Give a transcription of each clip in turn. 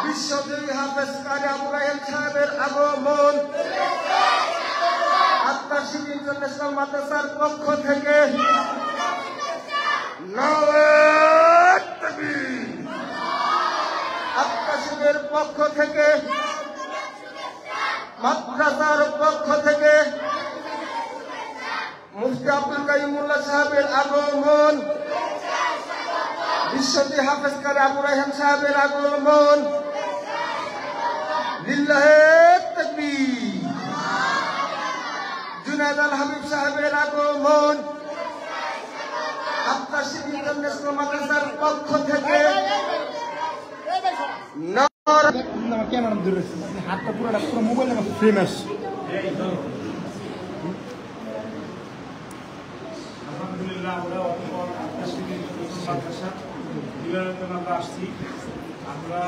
বিশ্বজয়ী হাফেজ কারি আবু রায়হান সাহেবের আগমন আত্মাশিব ইন্টারন্যাশনাল মাদ্রাসার পক্ষ থেকে আত্মাশিবের পক্ষ থেকে মাদ্রাসার পক্ষ থেকে মুফতি আব্দুল কাইয়ুমুল্লাহ সাহেবের আগমন বিশ্বজয়ী হাফেজ কারি আবু রায়হান সাহেবের আগমন লিল্লাহে তাকবীর জুনায়েদ আল হাবিব সাহেবের আগমন আত্মাশিব ইন্টারন্যাশনাল মাদ্রাসার পক্ষ থেকে আলহামদুলিল্লাহ আমরা আমরা আসছি আমরা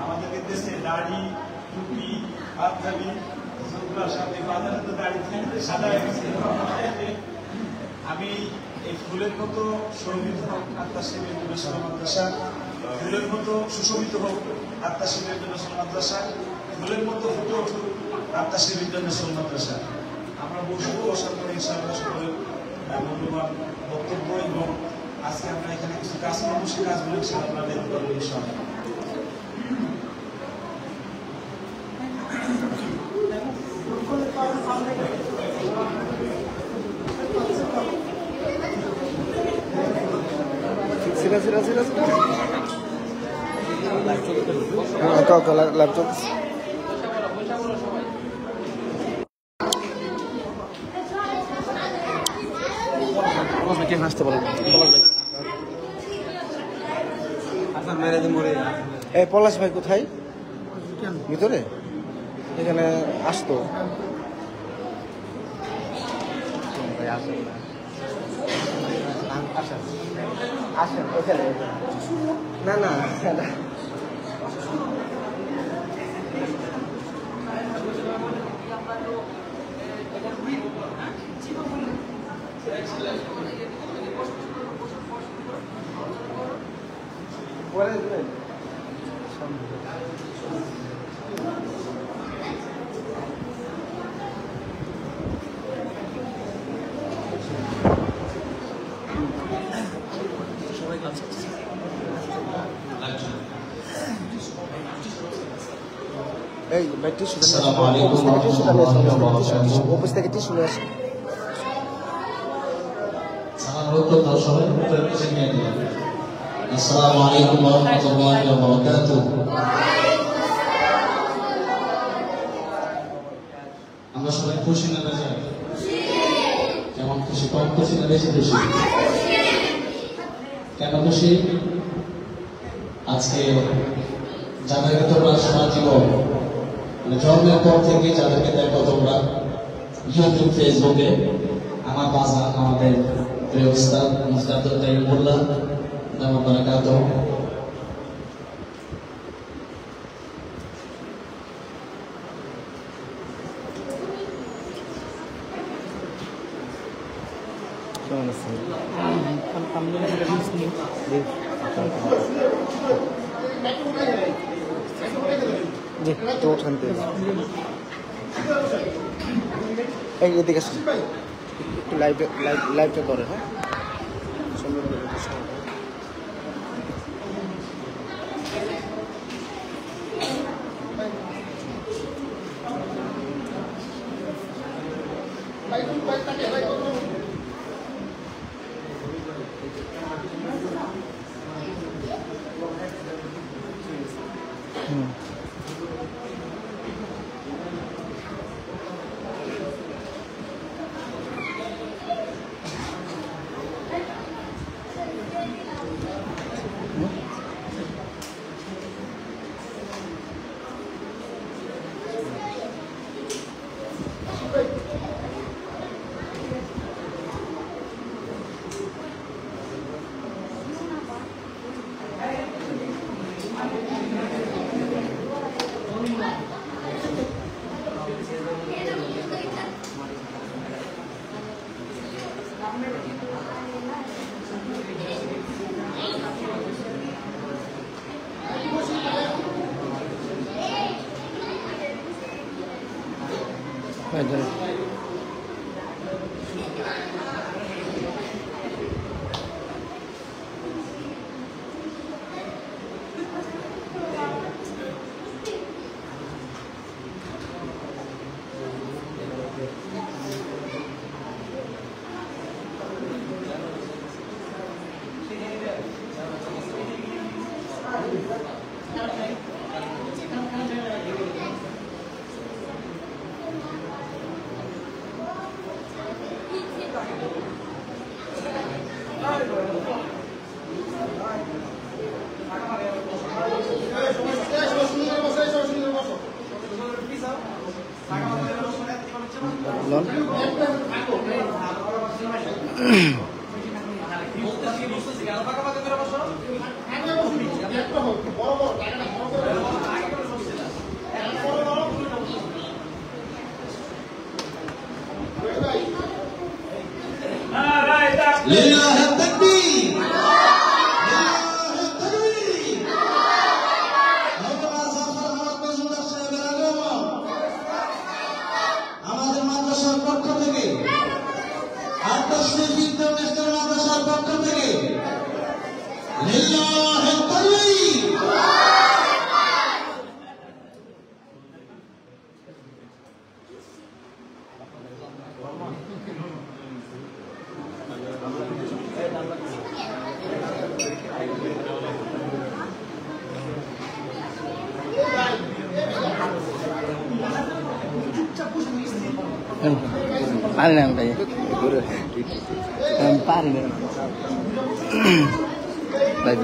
আমাদের দেশে দাড়ি টুপি পাঞ্জাবি সাথে বাজারে তো দাড়ি সাদা আমি এই ফুলের মতো শোভিত হোক আত্মাশিব ইন্টারন্যাশনাল মাদ্রাসা, ফুলের মতো সুশোভিত হোক আত্মাশিব ইন্টারন্যাশনাল মাদ্রাসা, ফুলের মতো ফুটে উঠুক আত্মাশিব ইন্টারন্যাশনাল মাদ্রাসা। আমরা বসার পরে ইনশাআল্লাহ সকলের মূল্যবান বক্তব্য এবং আজকে আমরা এখানে কিছু কাজ করবো, সেই কাজগুলো ইনশাআল্লাহ দেখতে পারবো ইনশাআল্লাহ। ল্যাপটপ আসতে বলেন পলাশ ভাই কোথায়? ভিতরে এখানে আসতো আসেন ওখানে না না পরে দেবেন এই ব্যাটি শুনে আসসালামু আলাইকুম ওয়া রাহমাতুল্লাহি ওয়া বারাকাতুহু অফিস থেকে টি শুনে আসেন আসসালামু আলাইকুম ওয়া রাহমাতুল্লাহি ওয়া বারাকাতুহু। আমরা সবাই খুশি না বেজার? কেমন খুশি? কম খুশি না বেশি খুশি? কেন খুশি? আজকে যাদেরকে তোমরা সারা জীবন জন্মের পর থেকে যাদেরকে দেখো তোমরা ইউটিউব ফেসবুকে, আমার বাসা আমাদের প্রিয় উস্তাদ মুফতি আব্দুল কাইয়ুমুল্লাহ দামাত বারাকাতুহু, এদিকে একটু লাইভটা করে হ্যাঁ সুন্দর করে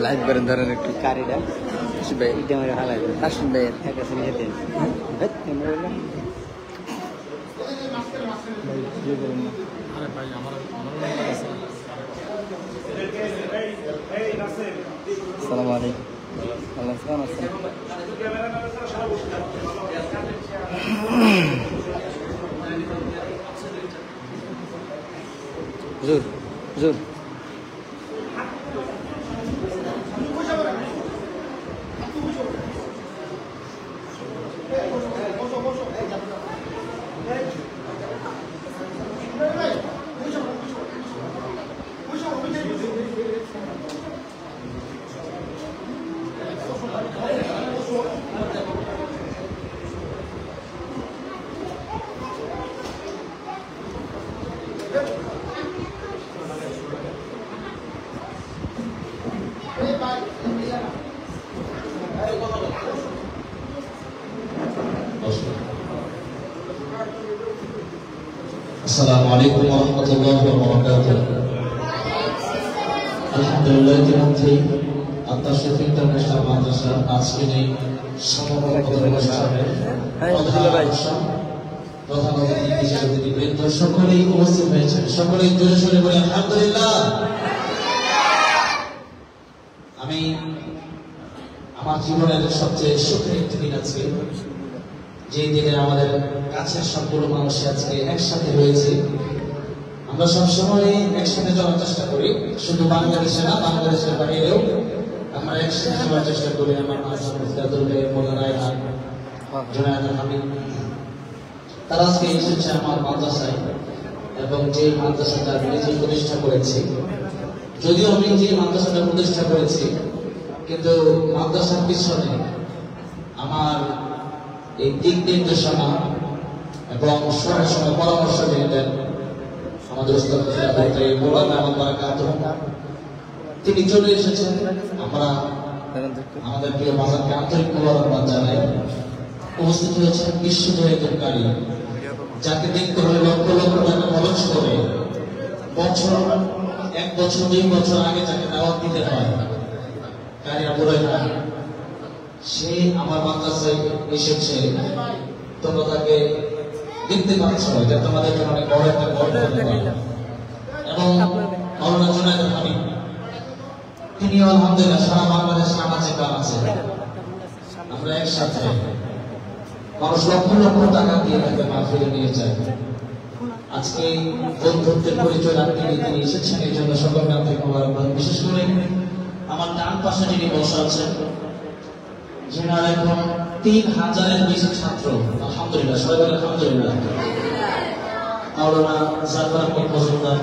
লাইভ করেন ধরেন একটু কারিটা ভাই এটা আমার হালাই আসুন ভাই একটা শুনে যেতেন আসসালামু আলাইকুম আল্লাহ কেমন আছেন হুজুর হুজুর আসসালামু আলাইকুম ওয়া রাহমাতুল্লাহি ওয়া বারাকাতুহু। আলহামদুলিল্লাহ ইতিমধ্যেই আত্মাশরীফ ইন্টারন্যাশনাল মাদ্রাসা আজকের এই সমাপনী অনুষ্ঠানের প্রধান অতিথি হিসেবে অতিথিবৃন্দ সকলেই উপস্থিত হয়েছেন। সকলেই জোরে সোরে বলে আলহামদুলিল্লাহ। আমি আমার জীবনের সবচেয়ে সুখের একটি দিন আজকে, যে দিনে আমাদের কাছের সবগুলো মানুষ আজকে একসাথে হয়েছে। আমরা সবসময় একসাথে যাওয়ার চেষ্টা করি, শুধু বাংলাদেশে না, বাংলাদেশের বাইরেও আমরা একসাথে যাওয়ার চেষ্টা করি। আমার তারা আজকে এসেছে আমার মাদ্রাসায়, এবং যে মাদ্রাসাটা আমি নিজে প্রতিষ্ঠা করেছি। যদিও আমি যে মাদ্রাসাটা প্রতিষ্ঠা করেছি, কিন্তু মাদ্রাসার পিছনে আমার এই দিক নির্দেশনা এবং সময় সময় পরামর্শ দিলেন আমাদের তিনি চলে এসেছেন। আমরা আমাদের প্রিয় বাজারকে আন্তরিক মোবারকবাদ জানাই। উপস্থিত হয়েছেন বিশ্বজয়কারী, যাকে দেখতে হলে লক্ষ লক্ষ টাকা খরচ করে বছর 1 বছর 2 বছর আগে যাকে দাওয়াত দিতে হয়, কারিয়া বুড়াইরা, সে আমার মাদ্রাসায় এসেছে। তোমরা তাকে দেখতে পাচ্ছ, এটা তোমাদের জন্য অনেক বড় একটা গর্ব। এবং মাওলানা জুনায়েদ হাবিব, তিনি আলহামদুলিল্লাহ সারা বাংলাদেশ নামাজে কাজ আছে। আমরা একসাথে মানুষ লক্ষ লক্ষ টাকা দিয়ে তাকে মাহফিলে নিয়ে যাই। আজকে বন্ধুত্বের পরিচয় রাখতে তিনি এসেছেন, এই জন্য সকলকে আন্তরিক মোবারকবাদ। বিশেষ করে আমার ডান পাশে যিনি বসে আছেন, যেনার এখন 3000-এর বেশি ছাত্র, আলহামদুলিল্লাহ, সবাই বলে আলহামদুলিল্লাহ। মাওলানা জাফর আহমদ মজুমদার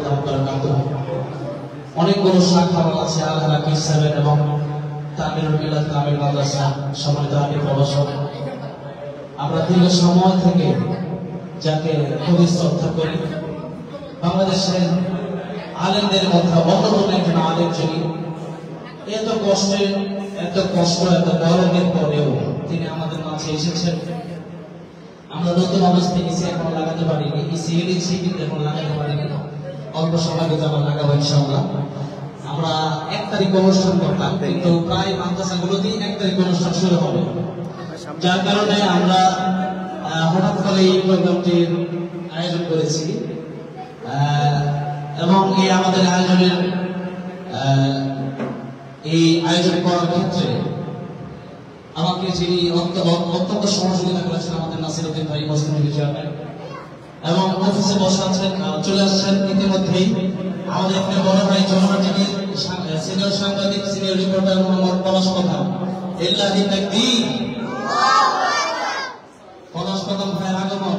অনেকগুলো শাখা আছে, আল হাকিম 7 এবং তামিলুল মিলাদ কামিল মাদ্রাসা, সম্মানিত আমির প্রভাষক। আমরা দীর্ঘ সময় থেকে যাকে খুবই শ্রদ্ধা করি, বাংলাদেশের আলেমদের মধ্যে অন্যতম একজন আলেম, যিনি এত কষ্ট এত গরমের পরেও তিনি আমাদের মাঝে এসেছেন। আমরা নতুন অবস্থা ইসি এখন লাগাতে পারিনি, ইসি এনেছি কিন্তু এখন লাগাতে পারিনি, অল্প সময় কিন্তু আমরা লাগাবো ইনশাআল্লাহ। আমরা 1 তারিখ অনুষ্ঠান করতাম, কিন্তু প্রায় মাদ্রাসাগুলোতেই 1 তারিখ অনুষ্ঠান শুরু হবে, যার কারণে আমরা হঠাৎ করে এই প্রোগ্রামটির আয়োজন করেছি। এবং এই আমাদের আয়োজন করার ক্ষেত্রে আমাকে যিনি অত্যন্ত সহযোগিতা করেছেন, আমাদের নাসিরউদ্দিন ভাই, মুসলিম লীগের চেয়ারম্যান, এবং অফিসে বসে আছেন, চলে আসছেন ইতিমধ্যেই আমাদের এখানে বড় ভাই জনগণ, যিনি সিনিয়র সাংবাদিক, সিনিয়র রিপোর্টার মোহাম্মদ পলাশ প্রধান। ইল্লাহি তাকবীর, পলাশ প্রধান ভাই আগমন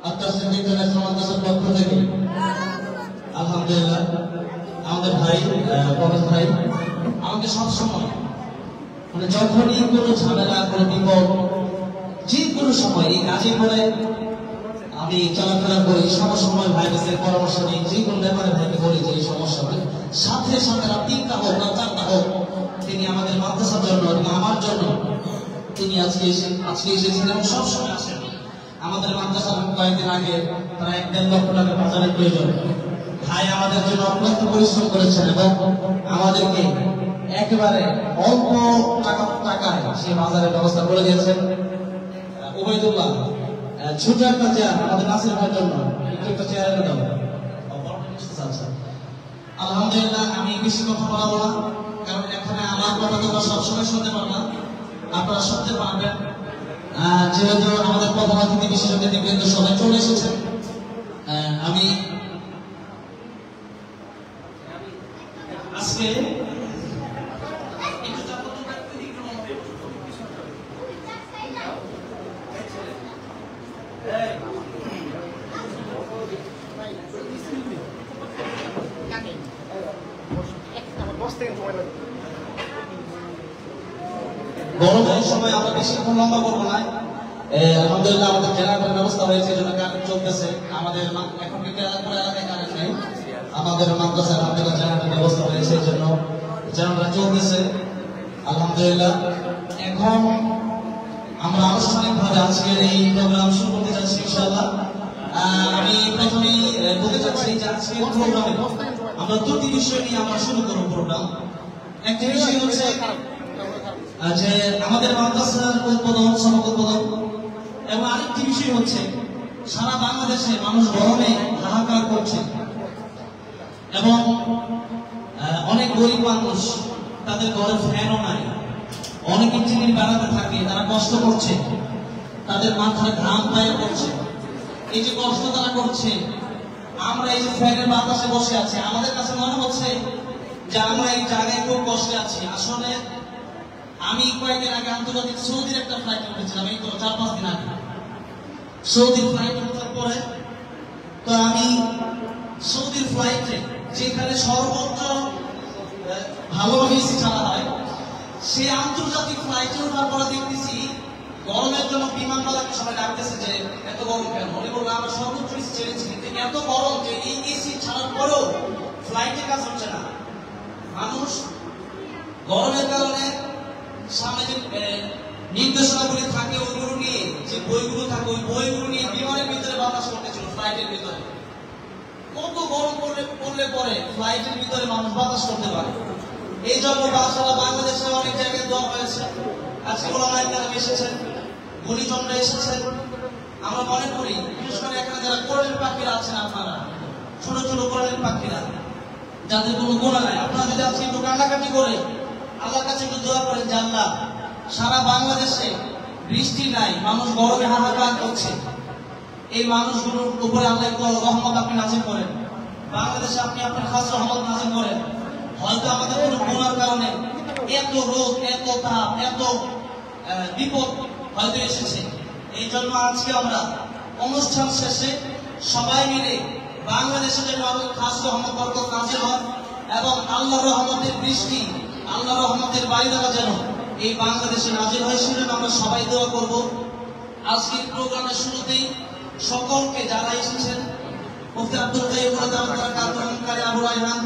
আত্মাসির ইন্টারন্যাশনাল মাদ্রাসার পক্ষ থেকে। আলহামদুলিল্লাহ, আমাদের ভাই পলাশ ভাই আমাকে সবসময়, মানে যখনই কোনো ঝামেলা, কোনো বিপদ, যে কোনো সময় এই কাজে করে আমি চলাফেরা করি, সময় ভাইদের পরামর্শ নিই, যে কোনো ব্যাপারে ভাইকে বলি যে এই সমস্যা হয়, সাথে সাথে রাত 3টা হোক না 4টা হোক, তিনি আমাদের মাদ্রাসার জন্য এবং আমার জন্য তিনি আজকে এসেছেন এবং সবসময় আসেন। আমাদের মাদ্রাসার কয়েকদিন আগে প্রায় 1.5 লক্ষ টাকা বাজারের প্রয়োজন, ভাই আমাদের জন্য অত্যন্ত পরিশ্রম করেছেন এবং আমাদেরকে একেবারে অল্প টাকায় সেই বাজারের ব্যবস্থা করে দিয়েছেন। উবাইদুল্লাহ, ছোট একটা চেয়ার আমাদের নাসির ভাইয়ের জন্য, একটা চেয়ার এনে দাও। আলহামদুলিল্লাহ, আমি বেশি কথা বলাবো না, কারণ এখানে আমার কথা তোমরা সবসময় শুনতে পারবা, আপনারা শুনতে পারবেন। যেহেতু আমাদের প্রধান অতিথি বিশেষ অতিথিবৃন্দ সবাই চলে এসেছেন, আমি আজকে গরমের সময় আমরা বেশিক্ষণ লম্বা করবো না। আলহামদুলিল্লাহ, আমাদের জেনারেটরের ব্যবস্থা হয়েছে, জন্য কারেন্ট চলতেছে। আমাদের এখন কেরাপুর এলাকায় কারেন্ট নেই, আমাদের মাদ্রাসায় আলহামদুলিল্লাহ জেনারেটরের ব্যবস্থা হয়েছে, এই জন্য জেনারেটর চলতেছে আলহামদুলিল্লাহ। এখন আমরা আনুষ্ঠানিকভাবে আজকের এই প্রোগ্রাম শুরু করতে যাচ্ছি ইনশাআল্লাহ। আমি প্রথমেই বলতে চাচ্ছি যে আজকের প্রোগ্রামে আমরা 2টি বিষয় নিয়ে আমরা শুরু করব প্রোগ্রাম। একটি বিষয় হচ্ছে যে আমাদের মাদ্রাসার উদ্বোধন, সমাজ উদ্বোধন, এবং আরেকটি বিষয় হচ্ছে সারা বাংলাদেশে মানুষ গরমে হাহাকার করছে এবং অনেক গরিব মানুষ, তাদের ঘরে ফ্যানও নাই, অনেকে চিনির বেড়াতে থাকে, তারা কষ্ট করছে, তাদের মাথায় ঘাম পায়ে পড়ছে। এই যে কষ্ট তারা করছে, আমরা এই যে ফ্যানের বাতাসে বসে আছি, আমাদের কাছে মনে হচ্ছে যে আমরা এই জায়গায় খুব কষ্টে আছি। আসলে আমি কয়েকদিন আগে আন্তর্জাতিক সৌদির একটা ফ্লাইট উঠেছিলাম, এই তো 4-5 দিন আগে সৌদির ফ্লাইট উঠার পরে তো আমি সৌদির ফ্লাইটে, যেখানে সর্বোচ্চ ভালোভাবে এসি ছাড়া হয়, সেই আন্তর্জাতিক ফ্লাইটে ওঠার পরে দেখতেছি গরমের জন্য বিমানবালাকে সবাই ডাকতেছে যে এত গরম কেন। উনি বললেন আমরা সর্বোচ্চ এসি ছেড়েছি, কিন্তু এত গরম যে এই এসি ছাড়ার পরেও ফ্লাইটে কাজ হচ্ছে না। মানুষ গরমের কারণে সামনে যে নির্দেশনাগুলি থাকে ওইগুলো নিয়ে, যে বইগুলো থাকে ওই বইগুলো নিয়ে বিমানের ভিতরে বাতাস করতেছিল, ফ্লাইটের ভিতরে। কত গরম পড়লে পরে ফ্লাইটের ভিতরে মানুষ বাতাস করতে পারে। এই জন্য সারা বাংলাদেশে অনেক জায়গায় দেওয়া হয়েছে। আজকে ওলামায়ে কেরাম এসেছেন, গুণীজনরা এসেছেন। আমরা মনে করি বিশেষ করে এখানে যারা কোরআনের পাখিরা আছেন, আপনারা ছোট ছোট কোরআনের পাখিরা, যাদের কোনো গোনা নাই, আপনারা যদি আজকে একটু কান্নাকাটি করে আল্লাহর কাছে একটু দোয়া করেন যে আল্লাহ, সারা বাংলাদেশে বৃষ্টি নাই, মানুষ গরমে হাহাকার করছে, এই মানুষগুলোর উপরে আল্লাহ একটু রহমত আপনি নাজিল করেন, বাংলাদেশে আপনি আপনার খাস রহমত নাজিল করেন। হয়তো আমাদের কোনো গুনার কারণে এত রোগ, এত তাপ, এত বিপদ হয়তো এসেছে। এই জন্য আজকে আমরা অনুষ্ঠান শেষে সবাই মিলে বাংলাদেশে যেন খাস রহমত বরকত নাজিল হয় এবং আল্লাহর রহমতের বৃষ্টি, আল্লাহর রহমতের বারিধারা যেন এই বাংলাদেশে নাজিল হয়, সেজন্য আমরা সবাই দোয়া করব। আজকের প্রোগ্রামের শুরুতেই সকলকে যারা এসেছেন, মুফতি আব্দুল কাইয়ুম কারি আবু রায়হান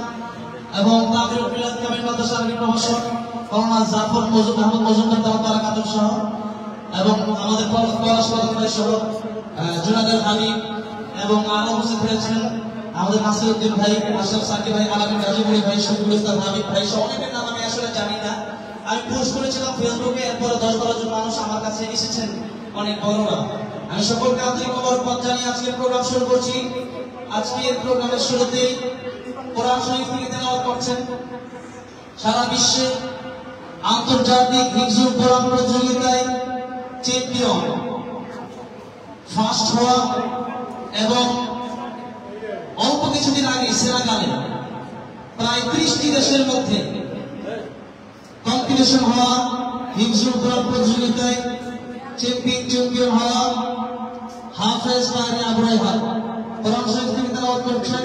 এবং তাবলিগ মিলাদ কামিল মাদ্রাসার প্রভাষক কর্নেল জাফর আহমদ মজুমদার তারা কাতর সহ এবং আমাদের পরস্পর সহ জুনায়েদ হাবিব এবং আরো উপস্থিত হয়েছেন আমাদের নাসিরউদ্দিন ভাই, আশরাফ সাকি ভাই, আলামিন গাজীপুরি ভাই, শফিকুল ইসলাম হাবিব ভাই সহ অনেকের নাম আমি আসলে জানি না। আমি পোস্ট করেছিলাম ফেসবুকে, এরপরে 10-12 জন মানুষ আমার কাছে এসেছেন, অনেক বড়রা। আমি সকলকে আন্তরিক মোবারকবাদ জানিয়ে আজকের প্রোগ্রাম শুরু করছি। আজকের প্রোগ্রামের শুরুতেই কোরআন শরীফ থেকে তেলাওয়াত করছেন সারা বিশ্বে আন্তর্জাতিক হিফজুল কোরআন প্রতিযোগিতায় চ্যাম্পিয়ন, ফার্স্ট হওয়া এবং অল্প কিছুদিন আগে সেনেগালে প্রায় 30টি দেশের মধ্যে কম্পিটিশন হওয়া, হিফজুল কোরআন প্রতিযোগিতায় চ্যাম্পিয়ন হওয়া হাফেজ কারি আবু রায়হান কোরআন শরীফ থেকে তেলাওয়াত করছেন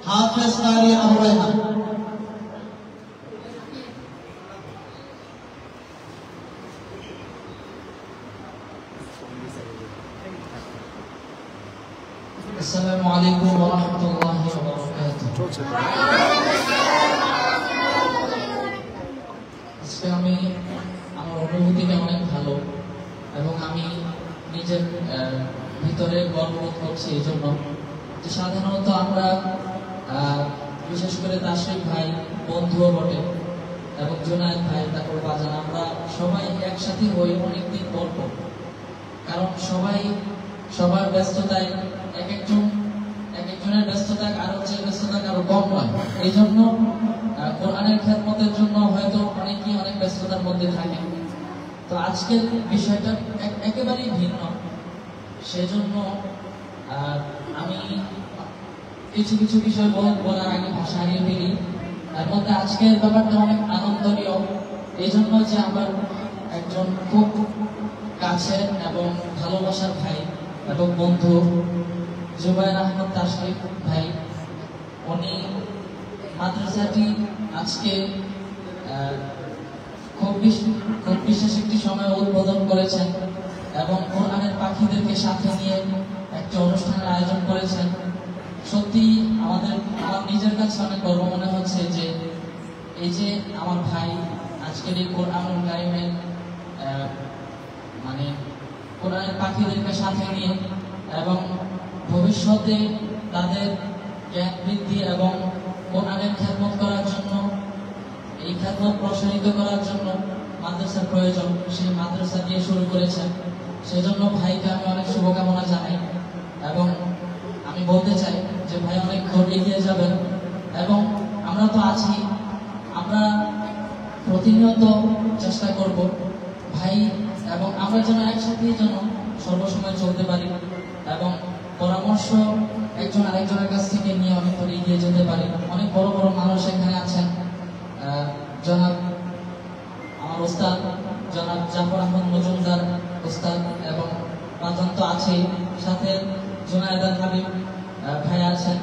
হাফেজ কারি আবু রায়হান। আসসালামু আলাইকুম ওয়া রাহমাতুল্লাহি ওয়া বারাকাতুহু। আজকে আমি আমার অনুভূতিটা অনেক ভালো এবং আমি নিজের ভিতরে গর্ববোধ করছি এই জন্য যে সাধারণত আমরা বিশেষ করে তাশরিফ ভাই বন্ধুও বটে এবং জুনায়েদ ভাই, তারপর বাজান, আমরা সবাই একসাথে হই অনেকদিন পর পর। কারণ সবার ব্যস্ততায় এক একজনের ব্যস্ততা কারো চেয়ে ব্যস্ততা কারো কম নয়। এই জন্য কোরআনের খেদমতের জন্য হয়তো অনেকেই অনেক ব্যস্ততার মধ্যে থাকে। তো আজকের বিষয়টা একেবারেই ভিন্ন, সেজন্য আমি কিছু বিষয় বলার আগে ভাষা হারিয়ে ফেলি। তার মধ্যে আজকের ব্যাপারটা অনেক আনন্দনীয় এই জন্য যে আমার একজন খুব কাছের এবং ভালোবাসার ভাই এবং বন্ধু জুবায়ের আহমদ তাশরিফ ভাই, উনি মাদ্রাসাটি আজকে খুব বিশেষ একটি সময় উদ্বোধন করেছেন এবং কোরআনের পাখিদেরকে সাথে নিয়ে একটি অনুষ্ঠানের আয়োজন করেছেন। সত্যি আমার নিজের কাছে অনেক গর্ব মনে হচ্ছে যে এই যে আমার ভাই আজকের এই কোরআনুল কারীমের মানে কোরআনের পাখিদেরকে সাথে নিয়ে এবং ভবিষ্যতে তাদের জ্ঞান বৃদ্ধি এবং কোরআনের খেদমত করার জন্য, এই খেদমত প্রসারিত করার জন্য মাদ্রাসার প্রয়োজন, সেই মাদ্রাসা দিয়ে শুরু করেছেন। সেজন্য ভাইকে আমি অনেক শুভকামনা জানাই এবং আমি বলতে চাই যে ভাই অনেক দূর এগিয়ে যাবেন এবং আমরা তো আছি, আমরা প্রতিনিয়ত চেষ্টা করব ভাই এবং আমরা যেন একসাথেই যেন সর্বসময় চলতে পারি এবং পরামর্শ একজন আরেকজনের কাছ থেকে নিয়ে অনেক দূর এগিয়ে যেতে পারি। অনেক বড় বড় মানুষ এখানে আছেন, জনাব আমার ওস্তাদ জনাব জাফর আহমদ মজুমদার ওস্তাদ এবং বাজান তো আছেই, সাথে জুনায়েদ হাবিব ভাই আছেন।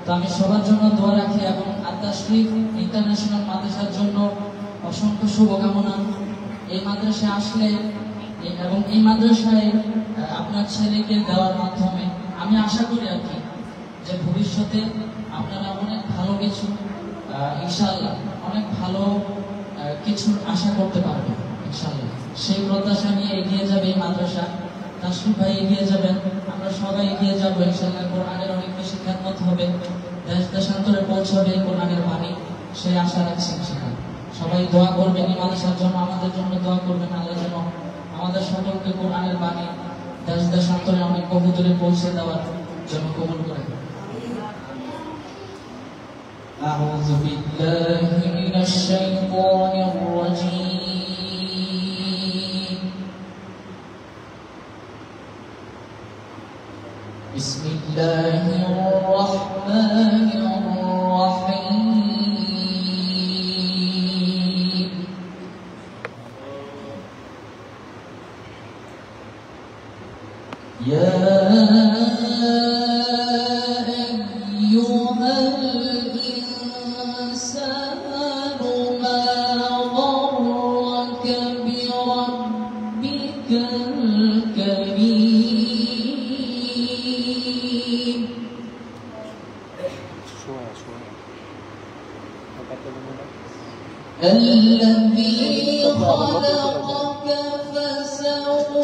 তো আমি সবার জন্য দোয়া রাখি এবং তাশরিফ ইন্টারন্যাশনাল মাদ্রাসার জন্য অসংখ্য শুভকামনা। এই মাদ্রাসায় আসলে এবং এই মাদ্রাসায় আপনার ছেলেকে দেওয়ার মাধ্যমে আমি আশা করি আর কি যে ভবিষ্যতে আপনারা অনেক ভালো কিছু ইনশাআল্লাহ অনেক ভালো কিছু আশা করতে পারবেন ইনশাআল্লাহ। সেই প্রত্যাশা নিয়ে এগিয়ে যাবে এই মাদ্রাসা, তাশরিফ ভাই এগিয়ে যাবেন, আমরা সবাই এগিয়ে যাবো ইনশাআল্লাহ। কোরআনের অনেক বেশি খেদমত হবে, দেশ দেশান্তরে পৌঁছবে কোরআনের বাণী, সেই আশা রাখছি ইনশাআল্লাহ। সবাই দোয়া করবেন এই মাদ্রাসার জন্য, আমাদের জন্য দোয়া করবেন, আল্লাহ যেন আমাদের সকলকে কোরআনের বাণী দেশ দেশান্তরে অনেক বহুদূরে পৌঁছে দেওয়ার জন্য কবুল করেন। আউযু বিল্লাহি মিনাশ শাইতানির রাজীম। الله الرحمن الرحيم يا أيها الإنسان ما غرك بربك الكريم الذي خلقك فسواك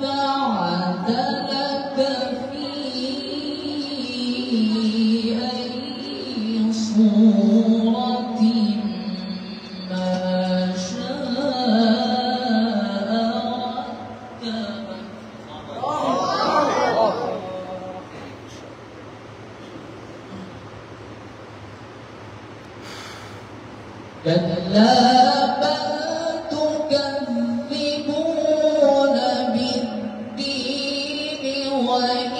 فعدلك في أي صورة ما شاء ركبك كلا بل تكذبون بالدين وإن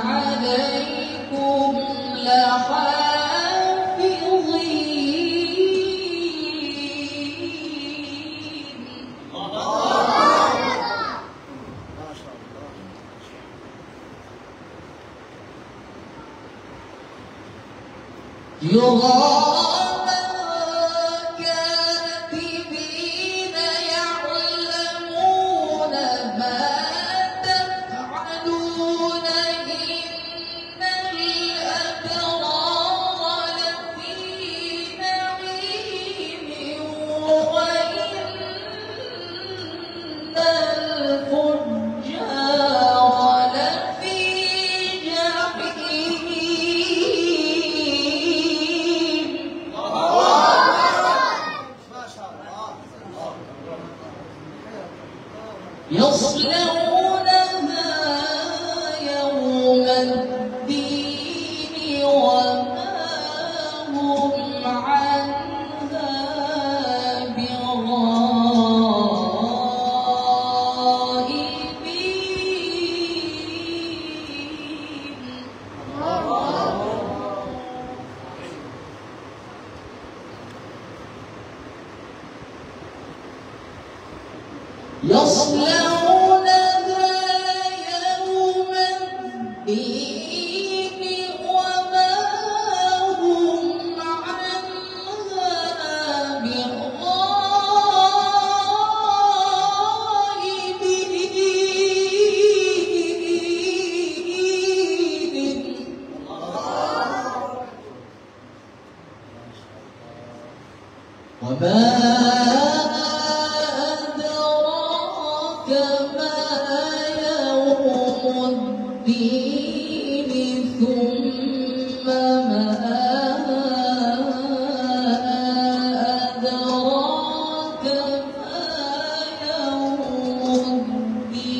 عليكم لحافظين كراما كاتبين يعلمون ما تفعلون إن الأبرار لفي نعيم وإن الفجار لفي جحيم يصلونها يوم الدين وما هم عنها بغائبين يصلونها يوم الدين وما هم عنها بغائبين وما أدراك ما يوم الدين ثم ما أدراك ما يوم الدين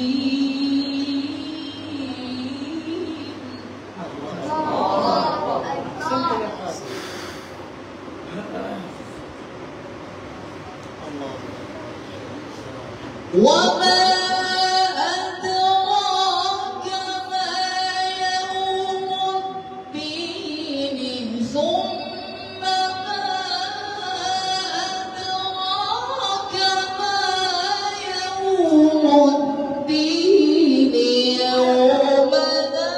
وما أدراك ما يوم الدين ثم ما أدراك ما يوم الدين يوم لا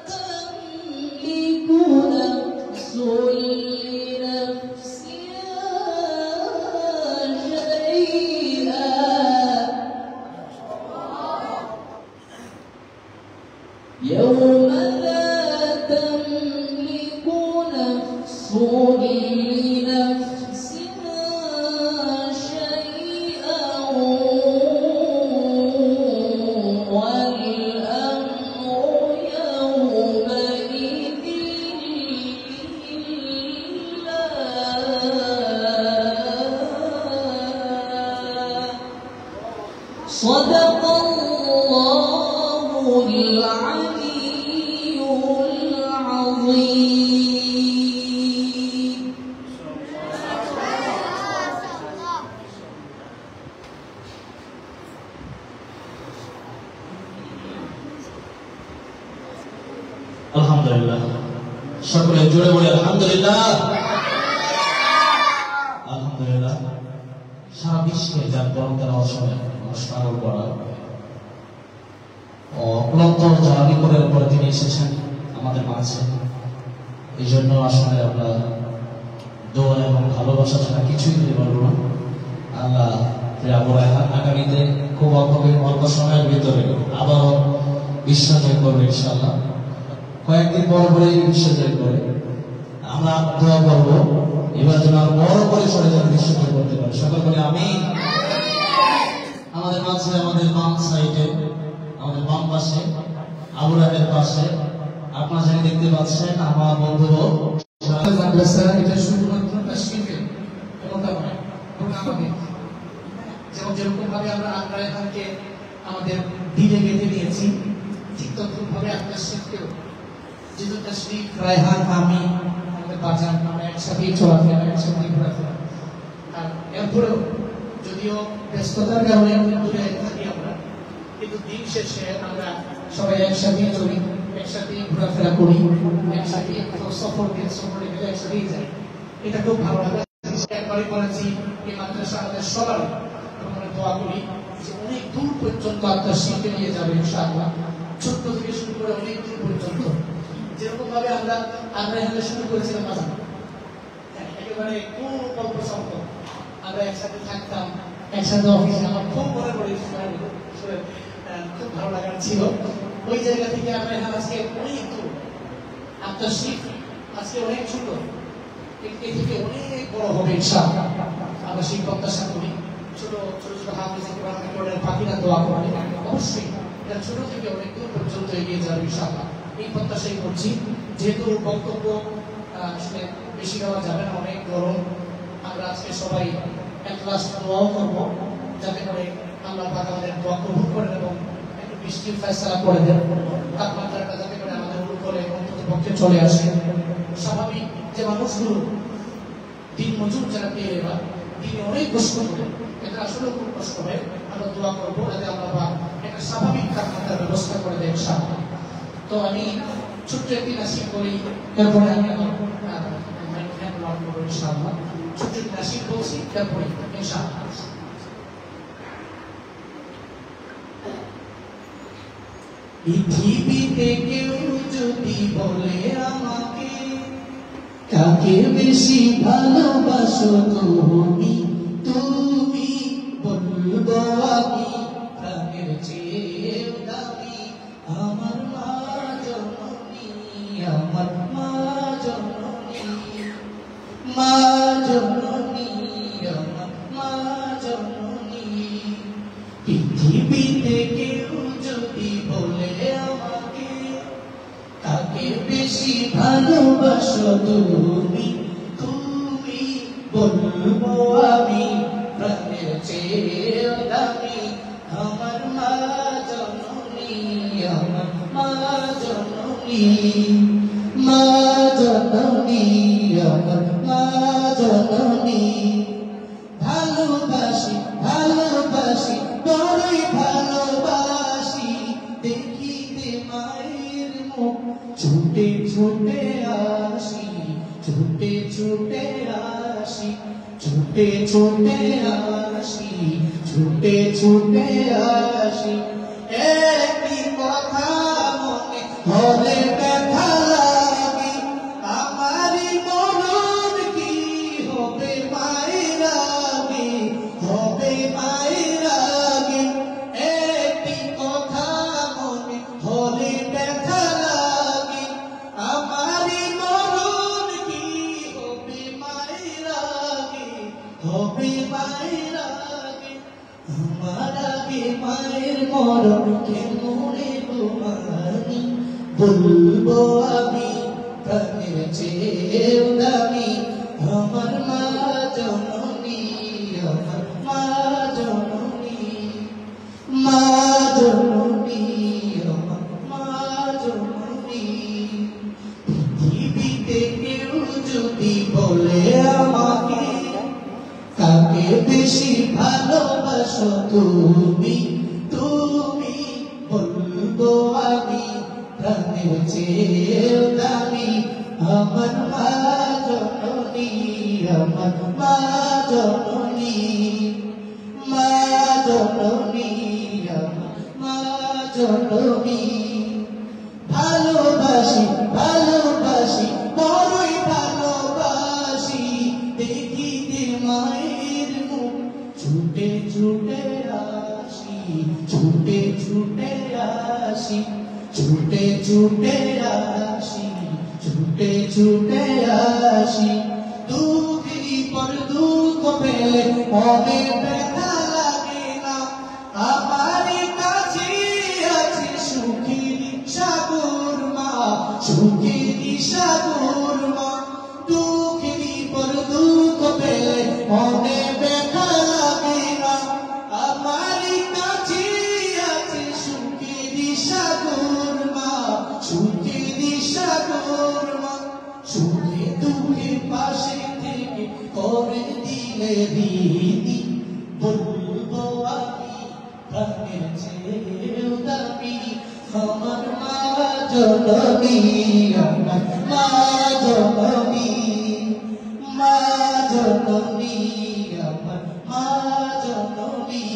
تملك نفس يوم لا تملك نفس لنفسها شيئا والأمر يومئذ لله صدق الله العلي العظيم. আলহামদুলিল্লাহ, সকলে জোরে বলে আলহামদুলিল্লাহ। আলহামদুলিল্লাহ, সারা বিশ্বে যার পরম তেলাওয়াত শুনে নমস্কার করা অক্লান্ত জার্নি করে পরে তিনি এসেছেন আমাদের মাঝে। এই জন্য আসলে আমরা দোয়া এবং ভালোবাসা ছাড়া কিছুই দিতে পারবো না। আল্লাহ আগামীতে খুব অল্প সময়ের ভিতরে আবারও বিশ্ব জয় করবে ইনশাআল্লাহ। কয়েকদিন পর পরে বিশ্ব জয় করে আমরা দোয়া করবো এবার যেন আর বড় পরিসরে যেন বিশ্ব জয় করতে পারে। সকল বলে আমি আমাদের মাঝে আমাদের বাম সাইডে আমাদের বাম পাশে আবু রাহের পাশে আপনারা যারা দেখতে পাচ্ছেন আমার বন্ধু মাদ্রাসা, এটা শুধুমাত্র তাশরিফে এমনটা নয়, যেমন যেরকম ভাবে আমরা রায়হানকে আমাদের দিলে বেঁধে নিয়েছি, ঠিক তখন ভাবে আপনার শিখতেও যেহেতু তাশরিফ রায়হান আমি আমাদের বাজার আমরা একসাথেই চলাফেরা একসাথেই ঘোরাফেরা। আর এরপরেও যদিও ব্যস্ততার কারণে দূরে থাকি আমরা, কিন্তু দিন শেষে আমরা সবাই একসাথেই চলি, একসাথে ঘোরাফেরা করি, একসাথে সফরে গেলে একসাথেই যাই। এটা খুব ভালো লাগে। একবারই বলেছি এই মাদ্রাসা আমাদের সবার আমরা দোয়া করি যে অনেক দূর পর্যন্ত আপনার শিখে নিয়ে যাবে ইনশাআল্লাহ, ছোট্ট থেকে শুরু করে অনেক দূর পর্যন্ত। যেরকম ভাবে আমরা এখানে শুরু করেছিলাম একেবারে খুব অল্প সংখ্যক আমরা একসাথে থাকতাম, একসাথে অফিসে আমার খুব মনে পড়ে, খুব ভালো লাগার ছিল। ওই জায়গা থেকে আমরা এখানে আজকে অনেক দূর, আপনার শিখ আজকে অনেক ছোট, এর থেকে অনেক বড় হবে ইনশাআল্লাহ। আমরা সেই প্রত্যাশা করি। ছোট ছোট ছোট হাফেজ কোরআনের পাখিরা দোয়া করে অবশ্যই এটা ছোট থেকে অনেক দূর পর্যন্ত এগিয়ে যাবে ইনশাআল্লাহ, এই প্রত্যাশাই করছি। যেহেতু বক্তব্য আসলে বেশি দেওয়া যাবে না, অনেক গরম, আমরা আজকে সবাই এক ক্লাস দোয়াও করবো যাতে করে আল্লাহ পাক আমাদের দোয়া কবুল করেন এবং একটু বৃষ্টির ফয়সালা করে দেন, তাপমাত্রাটা যাতে করে আমাদের উপরে অন্তত পক্ষে চলে আসে। স্বাভাবিক যে মানুষগুলো দিন মজুর যারা পেয়ে এবার দিনে অনেক কষ্ট করে, এটা আসলে খুব কষ্ট হয়। আমরা দোয়া করবো যাতে আল্লাহ একটা স্বাভাবিক তাপমাত্রার ব্যবস্থা করে দেয় ইনশাআল্লাহ। তো আমি ছোট্ট একটি নাসিব করি, তারপরে আমি আমার ইনশাআল্লাহ ছোট্ট একটি নাসিব বলছি, তারপরে ইনশাআল্লাহ পৃথিবীতে কেউ যদি বলে আমাকে কাকে বেশি ভালোবাসো তুমি, তুমি বলবো আমি প্রাণের চেয়েও দামি আমার মা জননী, আমার মা জননী, মা জননী, আমার মা জননী। পৃথিবীতে কেউ যদি বলে আমাকে কাকে বেশি ভালোবাসো তুমি, তুমি বলবো আমি প্রাণের চেয়েও দামি আমার মা জননী, আমার মা জননী, মা জননী, আমার মা জননী। ভালোবাসি ভালোবাসি বড়ই ভালোবাসি, দেখিতে মায়ের মুখ ছুটে ছুটে আসি, ছুটে ছুটে আসি, ছুটে ছুটে আসি, ছুটে ছুটে আসি। একটি কথা মনে হলে ব্যথা লাগে, আমারই মরণ কি হবে মায়ের আগে, হবে মায়ের আগে। একটি কথা মনে হলে ব্যথা লাগে, আমারই মরণ কি হবে মায়ের আগে, হবে মায়ের আগে। আমার আগে মায়ের মরণ কেমনে তোমারি, বলবো আমি প্রাণের চেয়েও দামি আমার মা জননী, আমার মা জননী, মা জননী, আমার মা জননী। পৃথিবীতে কেউ যদি বলে আমাকে কাকে বেশি ভালোবাসো তুমি, তুমি বলবো আমি প্রাণের চেয়েও দামি আমার মা জননী, আমার মা জননী, মা জননী, আমার মা জননী। ভালোবাসি ভালোবাসি বড়ই ভালোবাসি, দেখিতে মায়ের মুখ ছুটে ছুটে আসি, ছুটে ছুটে আসি, ছুটে ছুটে আসি, ছুটে ছুটে আসি। দুঃখের পর দুঃখ পেলে মনে ব্যথা লাগে না, আমার কাছে আছে সুখের সাগর মা, সুখের সাগর মা। দুঃখের পর দুঃখ পেলে মনে ব্যথা লাগে না, আমার কাছে আছে সুখের সাগর মা, সুখের সাগর মা। সুখে দুঃখে পাশে থেকে করে দিলে রীতি, বলবো আমি প্রাণের চেয়েও দামি আমার মা জননী, আমার মা জননী, মা জননী, আমার মা জননী।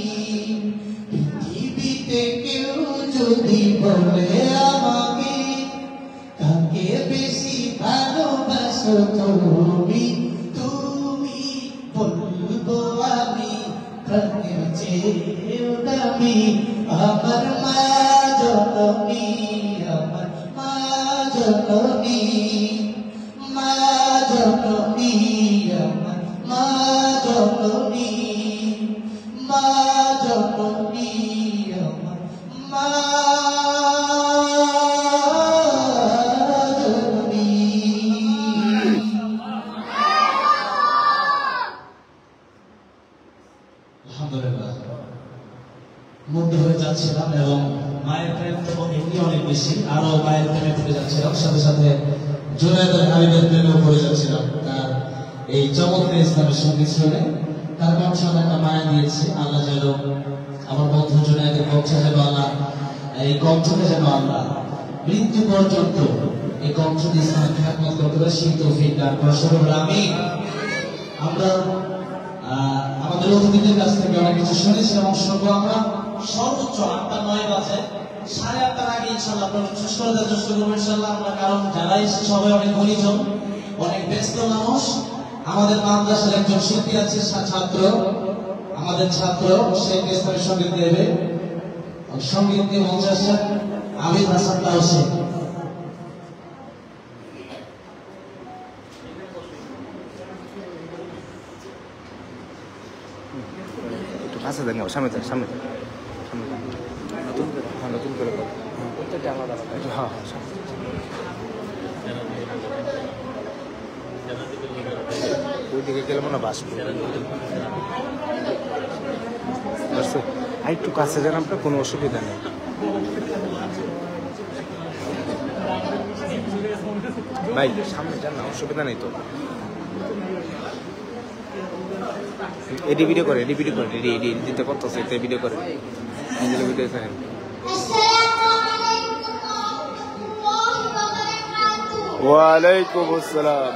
পৃথিবীতে কেউ যদি বলে আমাকে কাকে বেশি ভালোবাসো তুমি, তুমি বলবো আমি প্রাণের চেয়েও দামি আমার মা জননী, আমার মা জননী, মা জননী, আমার মা জননী, মা জননী, আমার মা জননী। আলহামদুলিল্লাহ, মুগ্ধ হয়ে যাচ্ছিলাম এবং মায়ের প্রেম তো এমনি অনেক বেশি, আরো মায়ের প্রেমে পড়ে যাচ্ছিলাম, সাথে সাথে জুনায়েদ হাবিবের প্রেমেও পড়ে যাচ্ছিলাম। তার এই চমৎকার ইসলামের সঙ্গীত শুনে তার কণ্ঠে একটা মায়া দিয়েছে আল্লাহ, যেন আমার বন্ধু জুনায়েদের কণ্ঠে যেন আল্লাহ, এই কণ্ঠকে যেন আল্লাহ মৃত্যু পর্যন্ত এই কণ্ঠকে ইসলামের খ্যাতমত করতে পারে সেই তৌফিক দান করেন। সকলে আমিন। আমরা আমাদের অতিথিদের কাছ থেকে অনেক কিছু শুনেছি এবং শুনবো। আমরা সর্বোচ্চ 8টা-9 বাজে, 8:30 আগে ইনশাআল্লাহ আপনারা শেষ করে দেওয়ার চেষ্টা করবো ইনশাআল্লাহ। আমরা কারণ যারা এসে সবাই অনেক গণিজন, অনেক ব্যস্ত মানুষ। আমাদের মাদ্রাসার একজন শিল্পী আছে, ছাত্র, আমাদের ছাত্র, সে ইসলামের সঙ্গীত দেবে। সঙ্গীত দিয়ে মঞ্চে আসেন আবিদ হাসান তাওসিফ। একটু কাছে দেন, সামনে দেন, সামনে দেন, সামনে দেন। নতুন করে, হ্যাঁ নতুন করে করো। প্রত্যেকটা আলাদা আলাদা। হ্যাঁ হ্যাঁ, সামনে। ওইদিকে গেলে মনে বাসবো। আর একটু কাছে যান, আপনার কোনো অসুবিধা নেই। ভাই সামনে যান না, অসুবিধা নেই তো। এডি ভিডিও করে, এডি ভিডিও করে, এডি এডি দিতে পারতেছে, এতে ভিডিও করে, এগুলো ভিডিও করেন। ওয়ালাইকুম আসসালাম।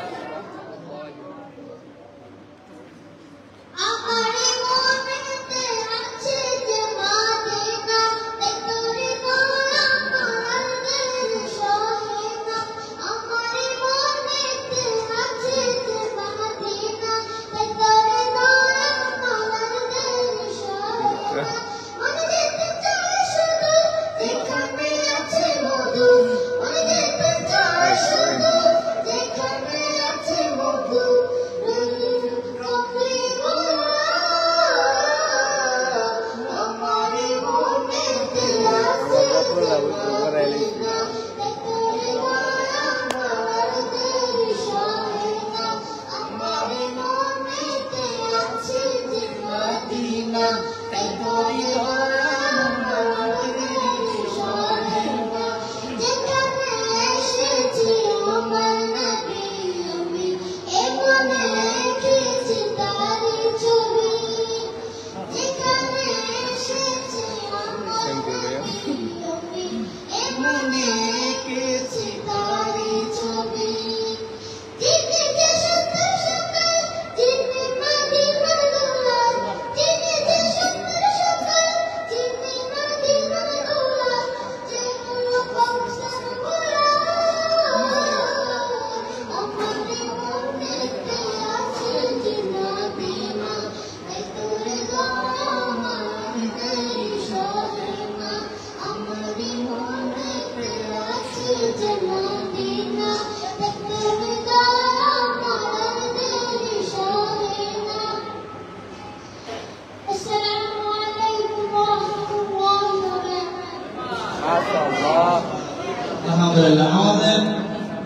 আলহামদুলিল্লাহ আমাদের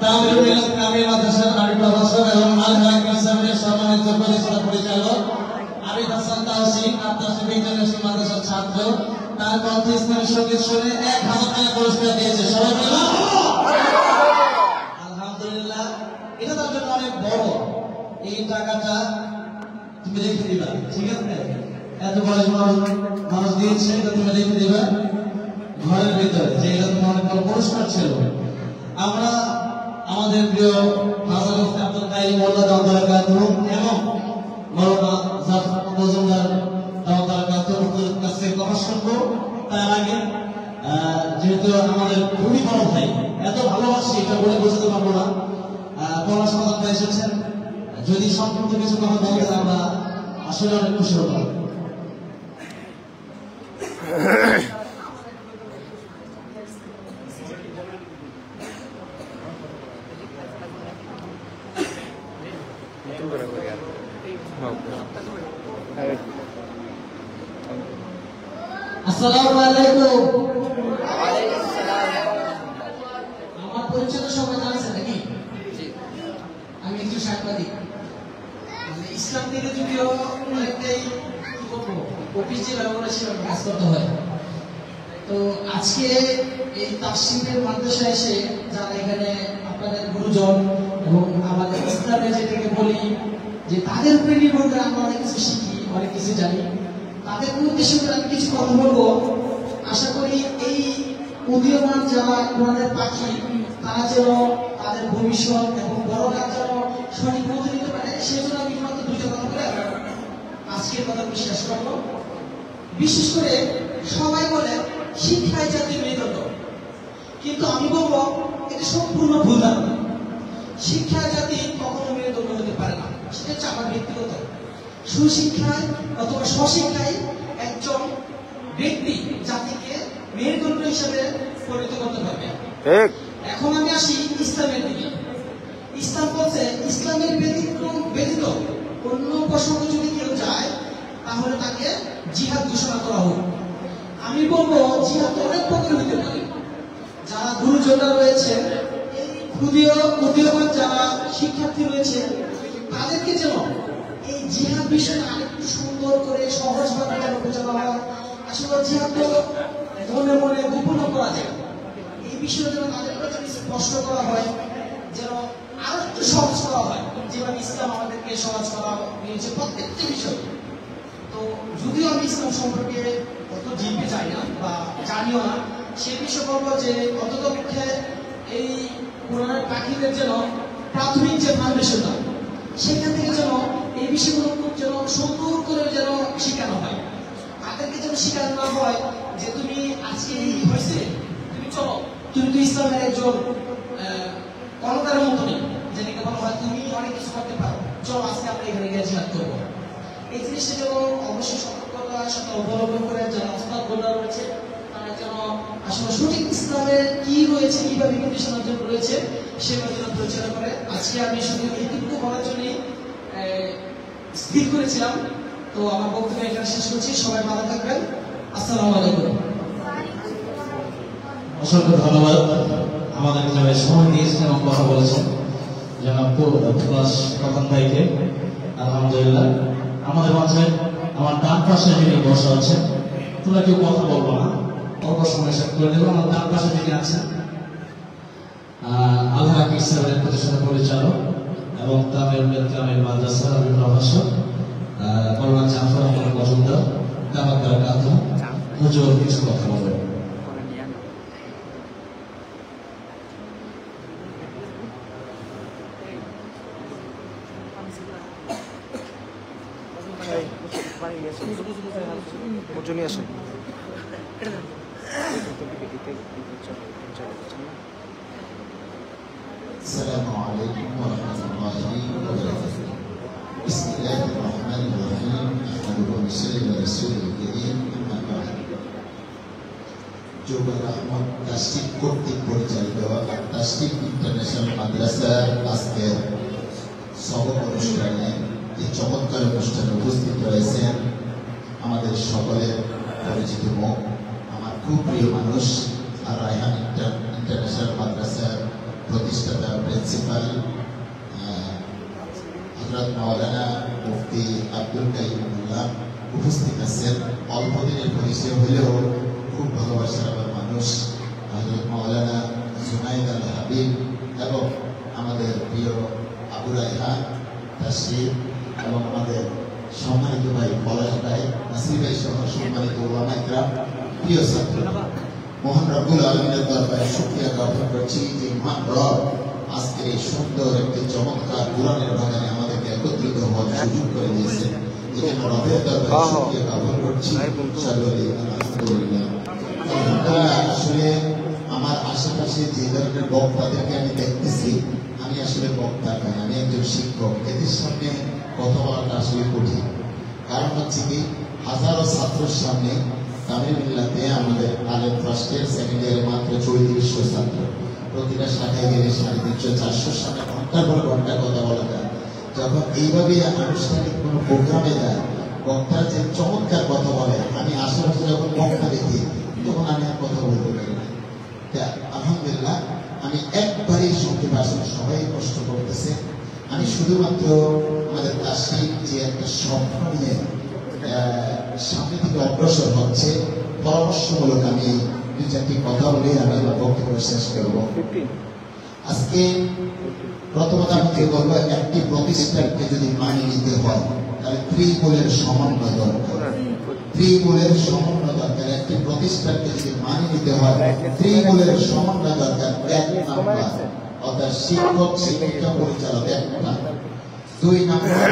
তামিল মিলাদ কামিল মাদ্রাসার আরেক প্রভাষক এবং আল-হক ইসলামের সম্মানিত প্রতিষ্ঠাতা পরিচালক আবিদ হাসান তাওসিফ আত্মাশিফ ইন্টারন্যাশনাল মাদ্রাসার ছাত্র তার কণ্ঠে ইসলামী সঙ্গীত শুনে 1000 টাকা পুরস্কার দিয়েছে সবাই বলুন আলহামদুলিল্লাহ। এটা তার জন্য অনেক বড়, এই টাকাটা তুমি রেখে দিবা, ঠিক আছে? এত বয়স মানুষ দিয়েছে, এটা তুমি রেখে দিবা ঘরের ভিতরে, যে এটা তোমার অনেক বড় পুরস্কার ছিল। আমরা আমাদের প্রিয় হাসান আব্দুল কাইম মোল্লা দাওয়াত এবং মওলানা জাফর মজুমদার দাওয়াত কাছে কথা শুনবো। তার আগে যেহেতু আমাদের খুবই বড় ভাই, এত ভালোবাসি এটা বলে বোঝাতে পারবো না। পড়াশোনা করতে এসেছেন, যদি সম্পূর্ণ কিছু কথা বলতেন আমরা আসলে অনেক খুশি হতাম। আসসালামু আলাইকুম। আমার পরিচয় সবাই জানছেন নাকি? আমি একজন সাংবাদিক। ইসলাম থেকে যদিও অনেকটাই অফিসে ব্যবহার সেভাবে কাজ করতে হয়। তো আজকে এই তাফসীরের মাদ্রাসায় এসে যারা এখানে আপনাদের গুরুজন এবং আমাদের ইসলামে যেটাকে বলি যে তাদের উপরে নির্ভর করে আমরা অনেক কিছু শিখি, অনেক কিছু জানি। তাদের উদ্দেশ্য করে আমি কিছু কথা বলবো। আশা করি এই উদীয়মান যারা কোরআনের পাখি তারা যেন তাদের ভবিষ্যৎ এবং বড় কাজ যেন সঠিক পথে নিতে পারে, সেজন্য আমি মাত্র দুটো কথা বলে আজকের কথা শেষ করবো। বিশেষ করে সবাই বলে শিক্ষায় জাতির মেরুদণ্ড, কিন্তু আমি বলবো এটা সম্পূর্ণ ভুল ধারণা। শিক্ষায় জাতি কখনো মেরুদণ্ড হতে পারে না, সেটা হচ্ছে আমার ব্যক্তিগত। সুশিক্ষায় অথবা স্বশিক্ষায় একজন ব্যক্তি জাতিকে মেরুদণ্ড হিসেবে পরিণত করতে পারবে। এখন আমি আসি ইসলামের দিকে। ইসলাম বলছে ইসলামের ব্যতীত অন্য প্রসঙ্গে যদি কেউ যায় তাহলে তাকে জিহাদ ঘোষণা করা হোক। আমি বলবো জিহাদ অনেক প্রকার হতে পারে। যারা গুরুজনরা রয়েছে, উদীয়মান যারা শিক্ষার্থী রয়েছে, তাদেরকে যেন এই জিহাদ বিষয়টা আরেকটু সুন্দর করে সহজভাবে যেন বোঝানো হয়। আসলে জিহাদ তো মনে মনে গোপন করা যায়, এই বিষয়ে যেন তাদের কাছে স্পষ্ট করা হয়, যেন আরো একটু সহজ করা হয়, যেভাবে ইসলাম আমাদেরকে সহজ করা হয়েছে প্রত্যেকটি বিষয়। তো যদিও আমি ইসলাম সম্পর্কে অত জিজ্ঞে চাই না বা জানিও না, সে বিষয়ে বলবো যে অন্ততপক্ষে এই কোরআনের পাখিদের যেন প্রাথমিক যে ফাউন্ডেশনটা, সেখান থেকে যেন এই বিষয়গুলো যেন সুন্দর করে যেন শেখানো হয়। তাদেরকে যেন শেখানো না হয় যে তুমি আজকে এই হয়েছে, তুমি চলো, তুমি তো ইসলামের একজন কলকাতার মতো নেই, যেটাকে বলা হয় তুমি অনেক কিছু করতে পারো, চলো আজকে আমরা এখানে গিয়ে জিহাদ করবো। এই জিনিসটা যেন অবশ্যই সতর্কতার সাথে অবলম্বন করে যারা ওস্তাদগণরা রয়েছে তারা যেন আসলে সঠিক ইসলামের কি রয়েছে, কিভাবে নির্দেশনা রয়েছে সেগুলো যেন পরিচালনা করে। আজকে আমি শুধু এইটুকু বলার জন্যই স্থির করেছিলাম। তো আমার বক্তব্য এখানে শেষ করছি। সবাই ভালো থাকবেন। আসসালামু আলাইকুম। অসংখ্য ধন্যবাদ আমাদের যারা সময় দিয়েছেন এবং কথা বলেছেন জনাব প্রধান ভাইকে। আলহামদুলিল্লাহ আমাদের মাঝে আমার ডান পাশে যিনি বসে আছেন, তোমরা কেউ কথা বলবো না, অল্প সময় শেষ করে দেবো। আমার ডান পাশে যিনি আছেন আল-হক ইসলামের প্রতিষ্ঠাতা পরিচালক এবং তামিল মাদ্রাসার প্রভাষক মওলানা জাফর মজুমদার দাওয়াত হুজুর কিছু কথা বলবেন। السلام عليكم ورحمة الله وبركاته. بسم الله الرحمن الرحيم. نحمده ونصلي على رسوله الكريم. أما بعد. Coba Rahmat Tasik Kurtik Purjalida সবক অনুষ্ঠানে এই চমৎকার অনুষ্ঠানে উপস্থিত রয়েছেন আমাদের সকলের পরিচিত মুখ, আমার খুব প্রিয় মানুষ আর রায়হান ইন্টারন্যাশনাল মাদ্রাসার প্রতিষ্ঠাতা প্রিন্সিপাল হযরত মাওলানা মুফতি আব্দুল কাইয়ুমুল্লাহ উপস্থিত আছেন। অল্প দিনের পরিচয় হলেও খুব ভালোবাসার আমার মানুষ হযরত মাওলানা জুনাইদ আল হাবিব এবং আমাদের প্রিয় আবু রায়হান তাশরিফ এবং আমাদের সম্মানিত ভাই পলাশ ভাই নাসির ভাই সহ সম্মানিত ওলামা ইকরাম, প্রিয় ছাত্র, মহান রব্বুল আলামিনের দরবারে শুকরিয়া জ্ঞাপন করছি যে মহান রব আজকে এই সুন্দর একটি চমৎকার কোরআনের বাগানে আমাদেরকে একত্রিত হওয়ার সুযোগ করে দিয়েছেন। এই জন্য রবের দরবারে শুকরিয়া জ্ঞাপন করছি। আলহামদুলিল্লাহ। আসলে আমার আশেপাশে যে ধরনের বক্তাদেরকে আমি দেখতেছি, আমি আসলে বক্তা নই, আমি একজন শিক্ষক। এদের সামনে কথা বলাটা আসলে কঠিন। কারণ হচ্ছে কি, হাজারো ছাত্রের সামনে তামিলনাড়ুতে আমাদের আলেম ট্রাস্টের সেকেন্ড ইয়ারে মাত্র 3400 ছাত্র, প্রতিটা শাখায় গেলে 350-400 সামনে ঘন্টার পর ঘন্টা কথা বলা যায়। যখন এইভাবে আনুষ্ঠানিক কোনো প্রোগ্রামে যায়, বক্তারা যে চমৎকার কথা বলে, আমি আশেপাশে যখন বক্তা দেখি তখন আমি আর কথা বলতে পারি না। আলহামদুলিল্লাহ, আমি একবারেই সংক্ষেপে আসলে সবাই কষ্ট করতেছে। আমি শুধুমাত্র আমাদের তাশরিফ যে একটা স্বপ্ন নিয়ে সামনে থেকে অগ্রসর হচ্ছে, পরামর্শমূলক আমি 2-4টি কথা বলে আমি আমার বক্তব্য শেষ করব। আজকে প্রথমত আমি যে বলবো, একটি প্রতিষ্ঠানকে যদি মানিয়ে নিতে হয় তাহলে ত্রিমূলের সমন্বয় দরকার। ত্রিমূলের সমন্বয় দরকার। একটি প্রতিষ্ঠানকে যদি মানিয়ে নিতে হয় ত্রিমূলের সমন্বয় দরকার। 1 নাম্বার অর্থাৎ শিক্ষক, শিক্ষিকা, পরিচালক 1 নাম্বার। 2 নাম্বার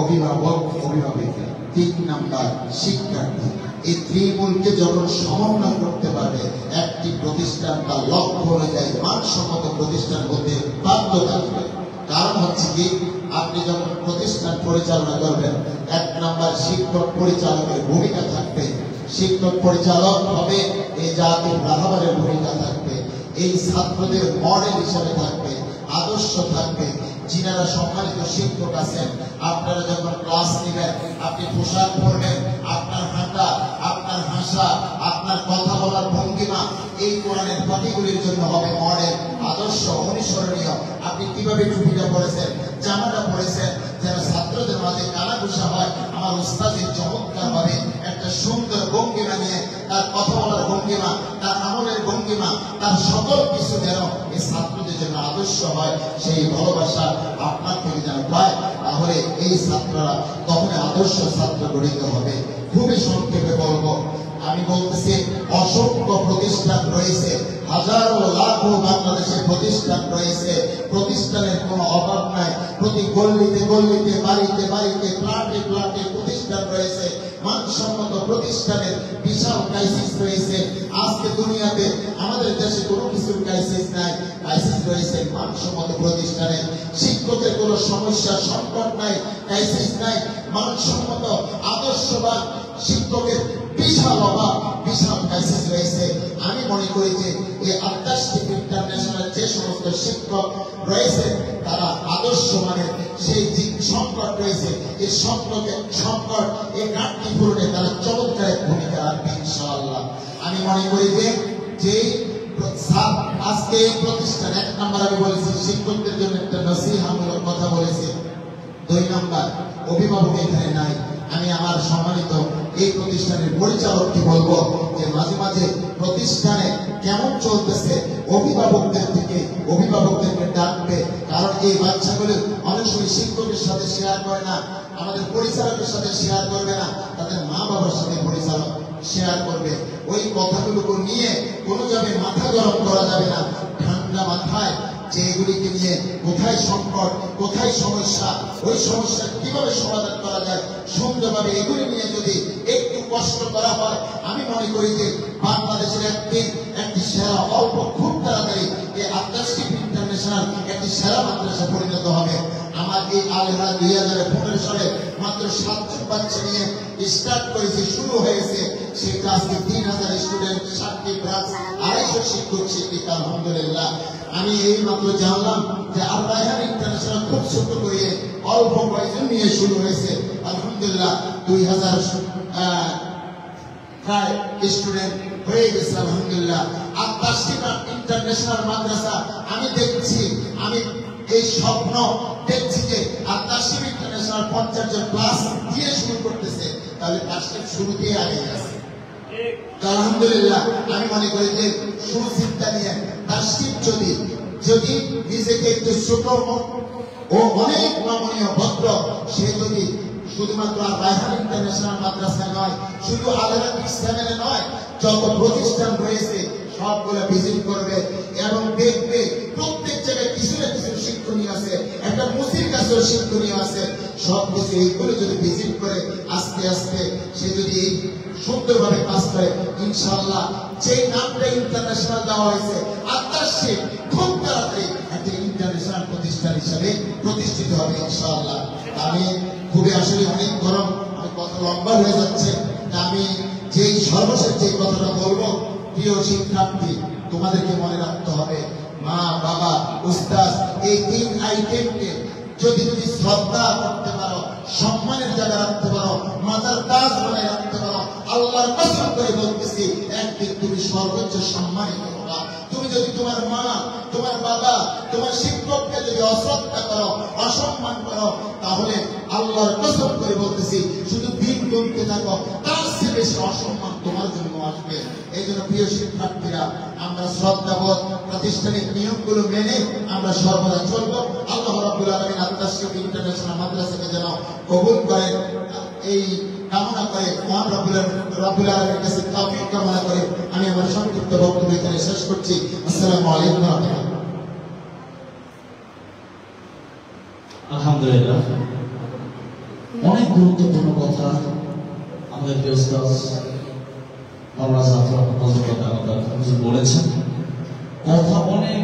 অভিভাবক, অভিভাবিকা। 3 নাম্বার শিক্ষার্থী। এই ত্রিমূলকে যখন সমন্বয় করতে পারবে একটি প্রতিষ্ঠান তার লক্ষ্য অনুযায়ী মানসম্মত প্রতিষ্ঠান হতে বাধ্য থাকবে। কারণ হচ্ছে কি, আপনি যখন প্রতিষ্ঠান পরিচালনা করবেন, 1 নাম্বার শিক্ষক পরিচালকের ভূমিকা থাকবে। শিক্ষক পরিচালক হবে এই জাতির রাহবারের ভূমিকা থাকবে, এই ছাত্রদের মডেল হিসেবে থাকবে, আদর্শ থাকবে। যিনারা সম্মানিত শিক্ষক আছেন, আপনারা যখন ক্লাস নেবেন, আপনি পোশাক পরবেন, আপনার হাঁটা, আপনার ভাষা, আপনার কথা বলার ভঙ্গিমা এই কোরআনের পাখিগুলির জন্য হবে মডেল, আদর্শ, অনুসরণীয়। আপনি কিভাবে টুপিটা পরেছেন, জামাটা পরেছেন, যেন ছাত্রদের মাঝে কানাঘুষা হয়। আমার উস্তাদের চমৎকার ভাবে একটা সুন্দর ভঙ্গিমা নিয়ে, তার কথা বলার ভঙ্গিমা, তার আমলের ভঙ্গিমা, তার সকল কিছু যেন এই ছাত্রদের জন্য আদর্শ হয়। সেই ভালোবাসা আপনার থেকে যেন পায়, তাহলে এই ছাত্ররা তখন আদর্শ ছাত্র গঠিত হবে। খুবই সংক্ষেপে বলবো, আমি বলতেছি অসংখ্য প্রতিষ্ঠান রয়েছে, হাজারো লাখো বাংলাদেশে প্রতিষ্ঠান রয়েছে। প্রতিষ্ঠানের কোনো অভাব নাই। প্রতি গল্লিতে গল্লিতে, বাড়িতে বাড়িতে, প্লাটে প্লাটে প্রতিষ্ঠান রয়েছে। মানসম্মত প্রতিষ্ঠানের বিশাল ক্রাইসিস রয়েছে। আজকে দুনিয়াতে আমাদের দেশে কোনো কিছুর ক্রাইসিস নাই, ক্রাইসিস রয়েছে মানসম্মত প্রতিষ্ঠানে। শিক্ষকের কোনো সমস্যা, সংকট নাই, ক্রাইসিস নাই। মানসম্মত আদর্শবান শিক্ষকের বিশাল অভাব, বিশাল ক্রাইসিস রয়েছে। আমি মনে করি যে এই আত্মাশিক ইন্টারন্যাশনাল যে সমস্ত শিক্ষক রয়েছে তারা আদর্শ মানের সেই সংকট রয়েছে, এই সংকট, এই ঘাটতি পূরণে তারা চমৎকার ভূমিকা রাখবে ইনশাআল্লাহ। আমি মনে করি যে আজকে এই প্রতিষ্ঠান 1 নাম্বার আমি বলেছি শিক্ষকদের জন্য একটা নসিহামূলক কথা বলেছি। 2 নাম্বার অভিভাবক এখানে নাই। আমি আমার সম্মানিত এই প্রতিষ্ঠানের পরিচালককে বলবো যে মাঝে মাঝে প্রতিষ্ঠানে কেমন চলতেছে অভিভাবকদেরকে ডাকবে। কারণ এই বাচ্চাগুলো অনেক সময় শিক্ষকের সাথে শেয়ার করে না, আমাদের পরিচালকের সাথে শেয়ার করবে না, তাদের মা বাবার সাথে পরিচালক শেয়ার করবে। ওই কথাগুলোকে নিয়ে কোনোভাবে মাথা গরম করা যাবে না। ঠান্ডা মাথায় যে এগুলিকে নিয়ে কোথায় সংকট, কোথায় সমস্যা, ওই সমস্যা কিভাবে সমাধান করা যায় সুন্দরভাবে, এগুলি নিয়ে যদি একটু কষ্ট করা হয়, আমি মনে করি যে বাংলাদেশের একটি সেরা, অল্প খুব তাড়াতাড়ি এই আত্মাশিক ইন্টারন্যাশনাল একটি সেরা মাদ্রাসা পরিণত হবে। আমার এই আলেমরা 2015 সালে মাত্র 7জন বাচ্চা নিয়ে স্টার্ট করেছে, শুরু হয়েছে। সেটা আজকে 3000 স্টুডেন্ট, 7টি ব্রাঞ্চ, 250 শিক্ষক শিক্ষিকা। আলহামদুলিল্লাহ। আমি এই মাত্র জানলাম যে আল রায়হান ইন্টারন্যাশনাল খুব ছোট করে অল্প কয়েকজন নিয়ে শুরু হয়েছে। আলহামদুলিল্লাহ 2000 প্রায় স্টুডেন্ট হয়ে গেছে আলহামদুলিল্লাহ। আর তাশরিফ ইন্টারন্যাশনাল মাদ্রাসা আমি দেখছি, আমি এই স্বপ্ন দেখছি যে আর তাশরিফ ইন্টারন্যাশনাল 50 জন ক্লাস দিয়ে শুরু করতেছে, তাহলে তাশরিফ শুরু দিয়ে আগে গেছে। আলহামদুলিল্লাহ আমি মনে করি যে সুচিন্তা নিয়ে তাশরিফ যদি নিজেকে একটু ছোট ও অনেক নমনীয় ভদ্র, সে যদি শুধুমাত্র আর রায়হান ইন্টারন্যাশনাল মাদ্রাসায় নয়, শুধু আল-আরাবিক চ্যানেলে নয়, যত প্রতিষ্ঠান রয়েছে সবগুলো ভিজিট করবে এবং দেখবে প্রত্যেক জায়গায় কিছু না কিছু শিক্ষণীয় আছে, একটা মুসির কাছেও শিক্ষণীয় আছে। সবকিছু এইগুলো যদি ভিজিট করে আস্তে আস্তে সে যদি সুন্দরভাবে কাজ করে, ইনশাআল্লাহ যে নামটা ইন্টারন্যাশনাল দেওয়া হয়েছে আত্মাশিক খুব তাড়াতাড়ি একটা ইন্টারন্যাশনাল প্রতিষ্ঠান হিসাবে প্রতিষ্ঠিত হবে ইনশাআল্লাহ। আমি খুবই আসলে অনেক গরম, আমি কথা লম্বা হয়ে যাচ্ছে। আমি যেই সর্বশেষ যে কথাটা বলবো, প্রিয় শিক্ষার্থী, তোমাদেরকে মনে রাখতে হবে মা বাবা উস্তাদ এই 3 আইটেমকে যদি তুমি শ্রদ্ধা করতে পারো, সম্মানের জায়গা রাখতে পারো, মাথার তাজ বানায় রাখতে পারো, আল্লাহর কসম করে বলতেছি একদিন তুমি সর্বোচ্চ সম্মানিত হবা। তুমি যদি তোমার মা, তোমার বাবা, তোমার শিক্ষককে যদি অশ্রদ্ধা করো, অসম্মান করো, তাহলে আল্লাহর কসম করে বলতেছি শুধু দিন গুনতে থাকো, তার চেয়ে বেশি অসম্মান তোমার জন্য আসবে। এই জন্য প্রিয় শিক্ষার্থীরা, আমরা শ্রদ্ধাবোধ প্রাতিষ্ঠানিক নিয়মগুলো মেনে আমরা সর্বদা চলবো। আল্লাহ রাব্বুল আলামিন আত-তাশরিফ ইন্টারন্যাশনাল মাদ্রাসাকে যেন কবুল করেন এই কামনা করে, মহান রাব্বুল আলামিনের কাছে তৌফিক কামনা করে আমি আমার সংক্ষিপ্ত বক্তব্য এখানে শেষ করছি। আসসালামু আলাইকুম ওয়া রাহমাতুল্লাহ। আলহামদুলিল্লাহ, অনেক গুরুত্বপূর্ণ কথা আমাদের প্রিয় উস্তাদ মাওলানা জাফর হুজুর বলেছেন। কথা অনেক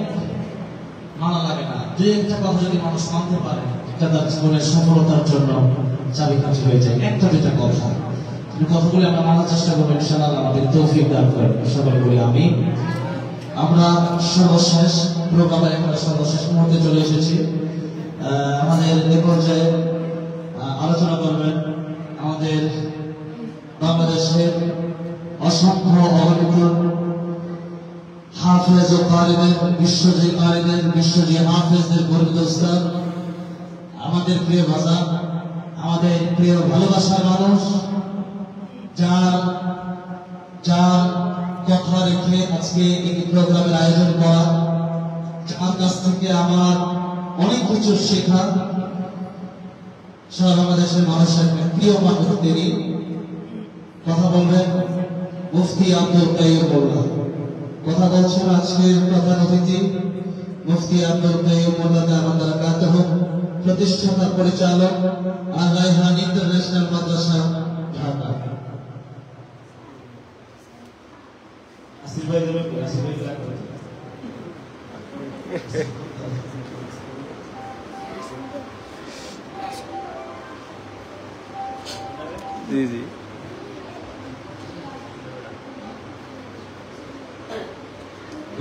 মানা লাগে না, যে একটা কথা যদি মানুষ মানতে পারে এটা তার জীবনের সফলতার জন্য চাবিকাঠি হয়ে যায়। একটা দুটা কথা, কথাগুলি আমরা মানার চেষ্টা করবো, ইনশাআল্লাহ আমাদের তৌফিক দান করেন সকলে বলি আমি। আমরা সর্বশেষ প্রোগ্রামের একটা সর্বশেষ মুহূর্তে চলে এসেছি। আমাদের এ পর্যায়ে আলোচনা করবেন আমাদের বাংলাদেশের অসংখ্য অগণিত হাফেজ ও কারিদের, বিশ্বজয়ী হাফেজদের গর্বিত উস্তাদ, আমাদের প্রিয় ভাষা, আমাদের প্রিয় ভালোবাসার মানুষ, যার কথা রেখে আজকে এই প্রোগ্রামের আয়োজন করা, যার কাছ থেকে আমার অনেক কিছু শেখা, সারা বাংলাদেশের মানুষের প্রিয় মানুষ তিনি। কথা বলবেন মুফতি আব্দুল কাইয়ুম মোল্লা। কথা বলছেন আজকের প্রধান অতিথি মুফতি আব্দুল কাইয়ুম মোল্লা দামাত বারাকাতুহু, প্রতিষ্ঠাতা পরিচালক আল রায়হান ইন্টারন্যাশনাল মাদ্রাসা ঢাকা। জি জি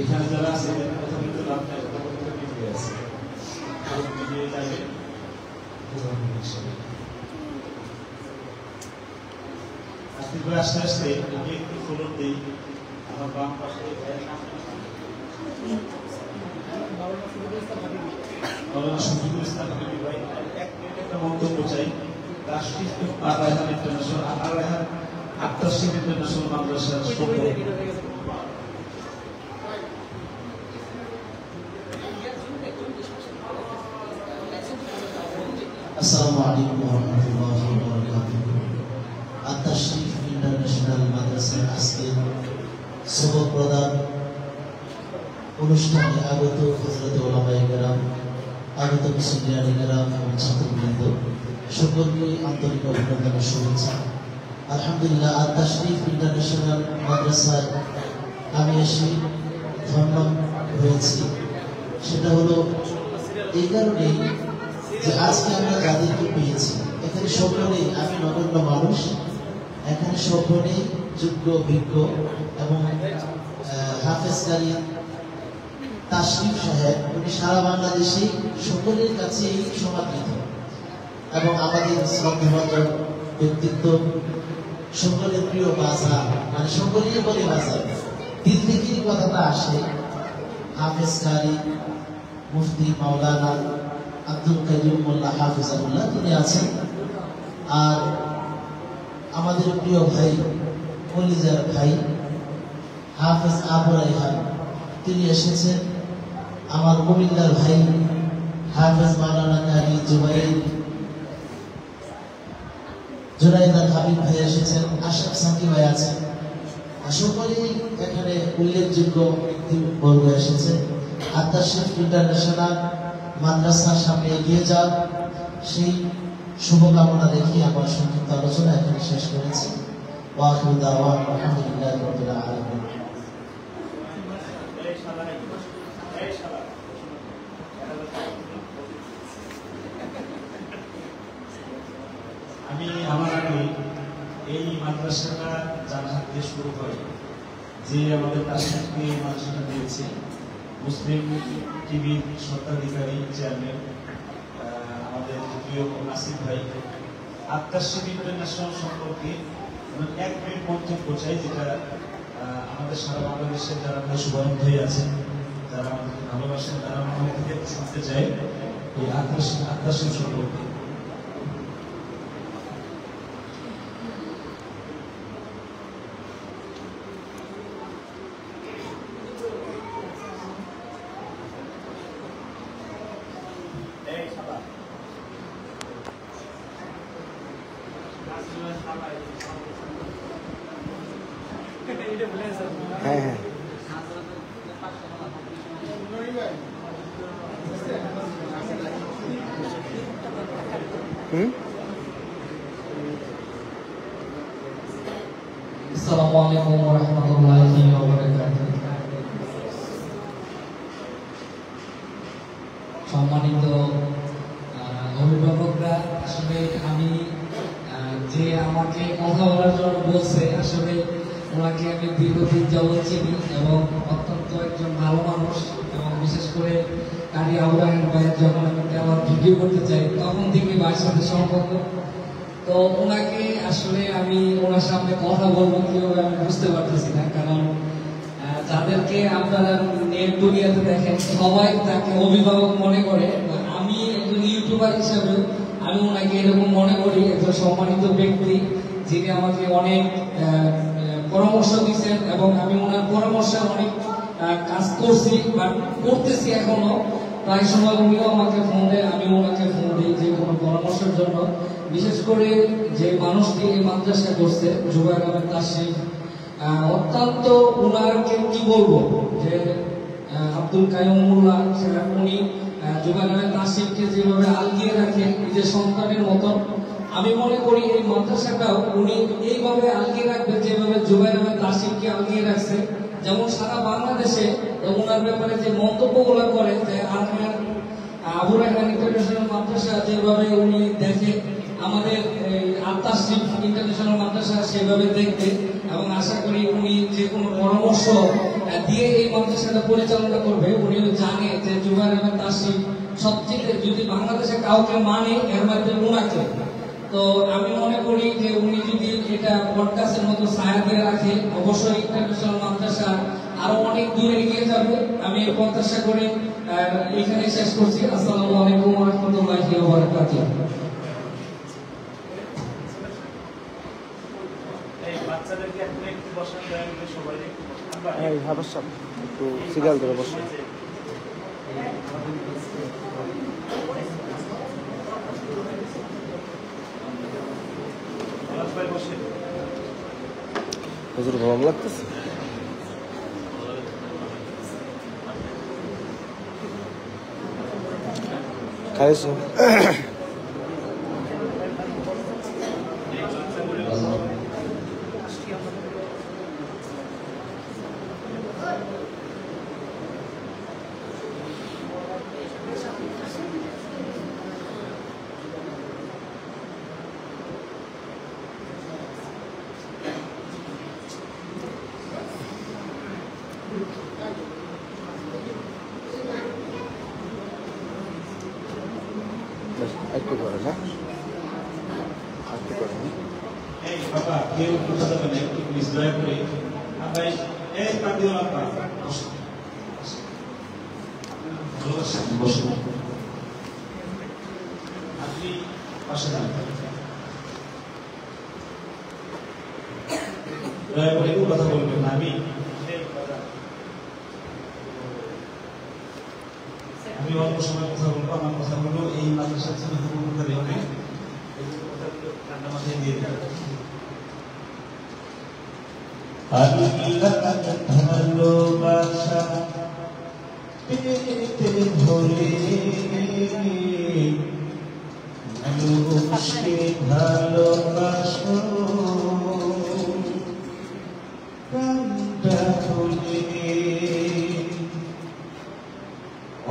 এখানে যারা আছে কথা বলতে লাভ নাই, কথা বলতে পিছিয়ে আছে, পিছিয়ে যাবে। আস্তে আস্তে আমি একটু ফলন দিই। আমার বাম পাশে মাওলানা শফিকুল ইসলাম হাবিবি ভাই, এক মিনিট একটা মন্তব্য চাই। তাশরিফ আর রায়হান ইন্টারন্যাশনাল, আর রায়হান আত-তাশরিফ ইন্টারন্যাশনাল মাদ্রাসার আসসালামু আলাইকুম ওয়া রাহমাতুল্লাহি ওয়া বারাকাতুহু। আত-তাশরিফ ইন্টারন্যাশনাল মাদ্রাসার আজকে সবক প্রদান অনুষ্ঠানে আগত হযরত উলামায়ে কেরাম, আগত মুসলিয়ানে কেরাম এবং ছাত্রবৃন্দ সকলকে আন্তরিক অভিনন্দন ও শুভেচ্ছা। আলহামদুলিল্লাহ, আত-তাশরিফ ইন্টারন্যাশনাল মাদ্রাসায় আমি এসে ধন্য হয়েছি। সেটা হলো এই কারণেই যে আজকে আমরা যাদেরকে পেয়েছি এখানে সকলেই, আমি নগণ্য মানুষ, এখানে সকলেই যোগ্য, অভিজ্ঞ এবং হাফেজকারী তাশরিফ সাহেব, উনি সারা বাংলাদেশে সকলের কাছেই সমাদৃত এবং আমাদের শ্রদ্ধাভাজন ব্যক্তিত্ব, সকলের প্রিয় বাজার, মানে সকলেই বলে বাজার, দিল থেকেই কথাটা আসে। হাফেজ কারি মুফতি মাওলানা আব্দুল কাইয়ুম মোল্লা হাফিজাহুল্লাহ তিনি আছেন। আর আমাদের প্রিয় ভাই কলিজার ভাই হাফেজ আবু রায়হান তিনি এসেছেন। আমার কুমিল্লার ভাই হাফেজ মাওলানা কারি জুনাইদ আল হাবিব ভাই এসেছেন, আশরাফ সাকি ভাই আছেন। সকলেই এখানে উল্লেখযোগ্য ব্যক্তিবর্গ এসেছে। আত্মাশিফ ইন্টারন্যাশনাল মাদ্রাসার সামনে এগিয়ে যান, সেই শুভকামনা রেখে আমার সংক্ষিপ্ত আলোচনা এখানে শেষ করেছি। ওয়া আখিরু দাওয়ানা আলহামদুলিল্লাহি রাব্বিল আলামিন। আমি আমার আগে এই মাদ্রাসাটা যার হাত দিয়ে শুরু হয়, যে আমাদের তাশরিফকে এই মাদ্রাসাটা দিয়েছে, মুসলিম টিভির স্বত্বাধিকারী চেয়ারম্যান আমাদের প্রিয় আসিফ ভাই। আত্মাশিফ ইন্টারন্যাশনাল সম্পর্কে এক মিনিট মন্তব্য চাই, যেটা আমাদের সারা বাংলাদেশের যারা ভাই শুভারম্ভ ভাই আছেন, যারা আমাদেরকে ভালোবাসেন, তারা আমাদের থেকে শুনতে চায় এই আত্মাশিফ সম্পর্কে। হ্যাঁ হ্যাঁ আসসালামু আলাইকুম ওয়া রাহমাতুল্লাহি ওয়া বারাকাতুহু। সম্মানিত অভিভাবকরা, আসলে আমি যে আমাকে কথা বলার জন্য বলছে, আসলে ওনাকে আমি দীর্ঘদিন যাবৎ চিনি এবং অত্যন্ত একজন ভালো মানুষ, এবং বিশেষ করে কারি আবু রায়হান ভাইয়ের যখন আমি আমার ভিডিও করতে চাই তখন থেকে ভাইয়ের সাথে সম্পর্ক। তো ওনাকে আসলে আমি ওনার সামনে কথা বলবো কিভাবে আমি বুঝতে পারতেছি না, কারণ যাদেরকে আপনারা নেট দুনিয়াতে দেখেন সবাই তাকে অভিভাবক মনে করে। আমি একজন ইউটিউবার হিসাবে আমি ওনাকে এরকম মনে করি, একজন সম্মানিত ব্যক্তি যিনি আমাকে অনেক পরামর্শ দিচ্ছেন এবং আমি ওনার পরামর্শে অনেক কাজ করছি বা করতেছি এখনো। প্রায় সময় উনিও আমাকে ফোন দেয়, আমি ওনাকে ফোন দিই যে কোনো পরামর্শের জন্য। বিশেষ করে যে মানুষটি এই মাদ্রাসা করছে জুবায়ের আহমেদ তাশরিফ, অত্যন্ত ওনাকে কি বলবো যে আব্দুল কাইয়ুম মোল্লা উনি জুবায়ের আহমেদ তাশরিফকে যেভাবে আগিয়ে রাখে নিজের সন্তানের মতন, আমি মনে করি এই মাদ্রাসাটাও উনি এইভাবে আগিয়ে রাখবে যেভাবে জুবায়ের আহমেদ তাশরিফকে আগিয়ে রাখছে। যেমন সারা বাংলাদেশে ওনার ব্যাপারে যে মন্তব্যগুলো করে, যে আবু রায়হান ইন্টারন্যাশনাল মাদ্রাসা যেভাবে উনি দেখে, আমাদের আত্মাশরিফ ইন্টারন্যাশনাল মাদ্রাসা সেভাবে দেখবে, এবং আশা করি উনি যে কোনো পরামর্শ দিয়ে এই মাদ্রাসাটা পরিচালনা করবে। উনিও জানে যে জুবায়ের আহমেদ তাশরিফ সবচেয়ে যদি বাংলাদেশে কাউকে মানে এর মধ্যে ওনাকে। তো আমি মনে করি যে উনি যদি এটা পডকাস্টের মতো ছায়া দিয়ে রাখে, অবশ্যই ইন্টারন্যাশনাল মাদ্রাসা আরো অনেক দূরে এগিয়ে যাবে। আমি এই প্রত্যাশা করে এখানে শেষ করছি। আসসালামু আলাইকুম ওয়া রাহমাতুল্লাহি ওয়া বারাকাতুহু। বাচ্চাদেরকে একটু বসান দেয় সবাই, এই হাফেজ সাহেব একটু সিরিয়াল ধরে বসে। হুজুর গরম লাগতেছে। খাইছো? একটু করে না, একটু করে না। এই বাবা কেউ বুঝতে যাবে না, একটু প্লিজ দয়া করে আমরা এই কান্দিও না বসে আপনি পাশে দাঁড়ান, দয়া করে একটু কথা বলবেন না। আমি অল্প সময় কথা বলবো। আমার কথা বলবো এই মাদ্রাসার থেকে উপকারী হবে, ঠান্ডা মাথায় দিয়ে দেবেন। ভালোবাসা পেতে হলে মানুষকে ভালোবাসো, প্রাণটা খুলে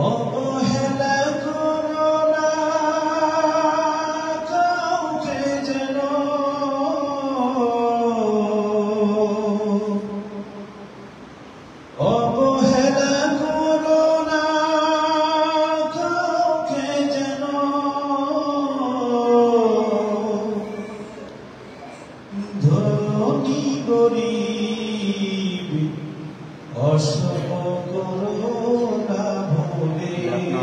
অবহেলা করো না কাউকে যেন, অবহেলা করো না কাউকে যেন, ধনী গরিব অসম করো না ভুলে,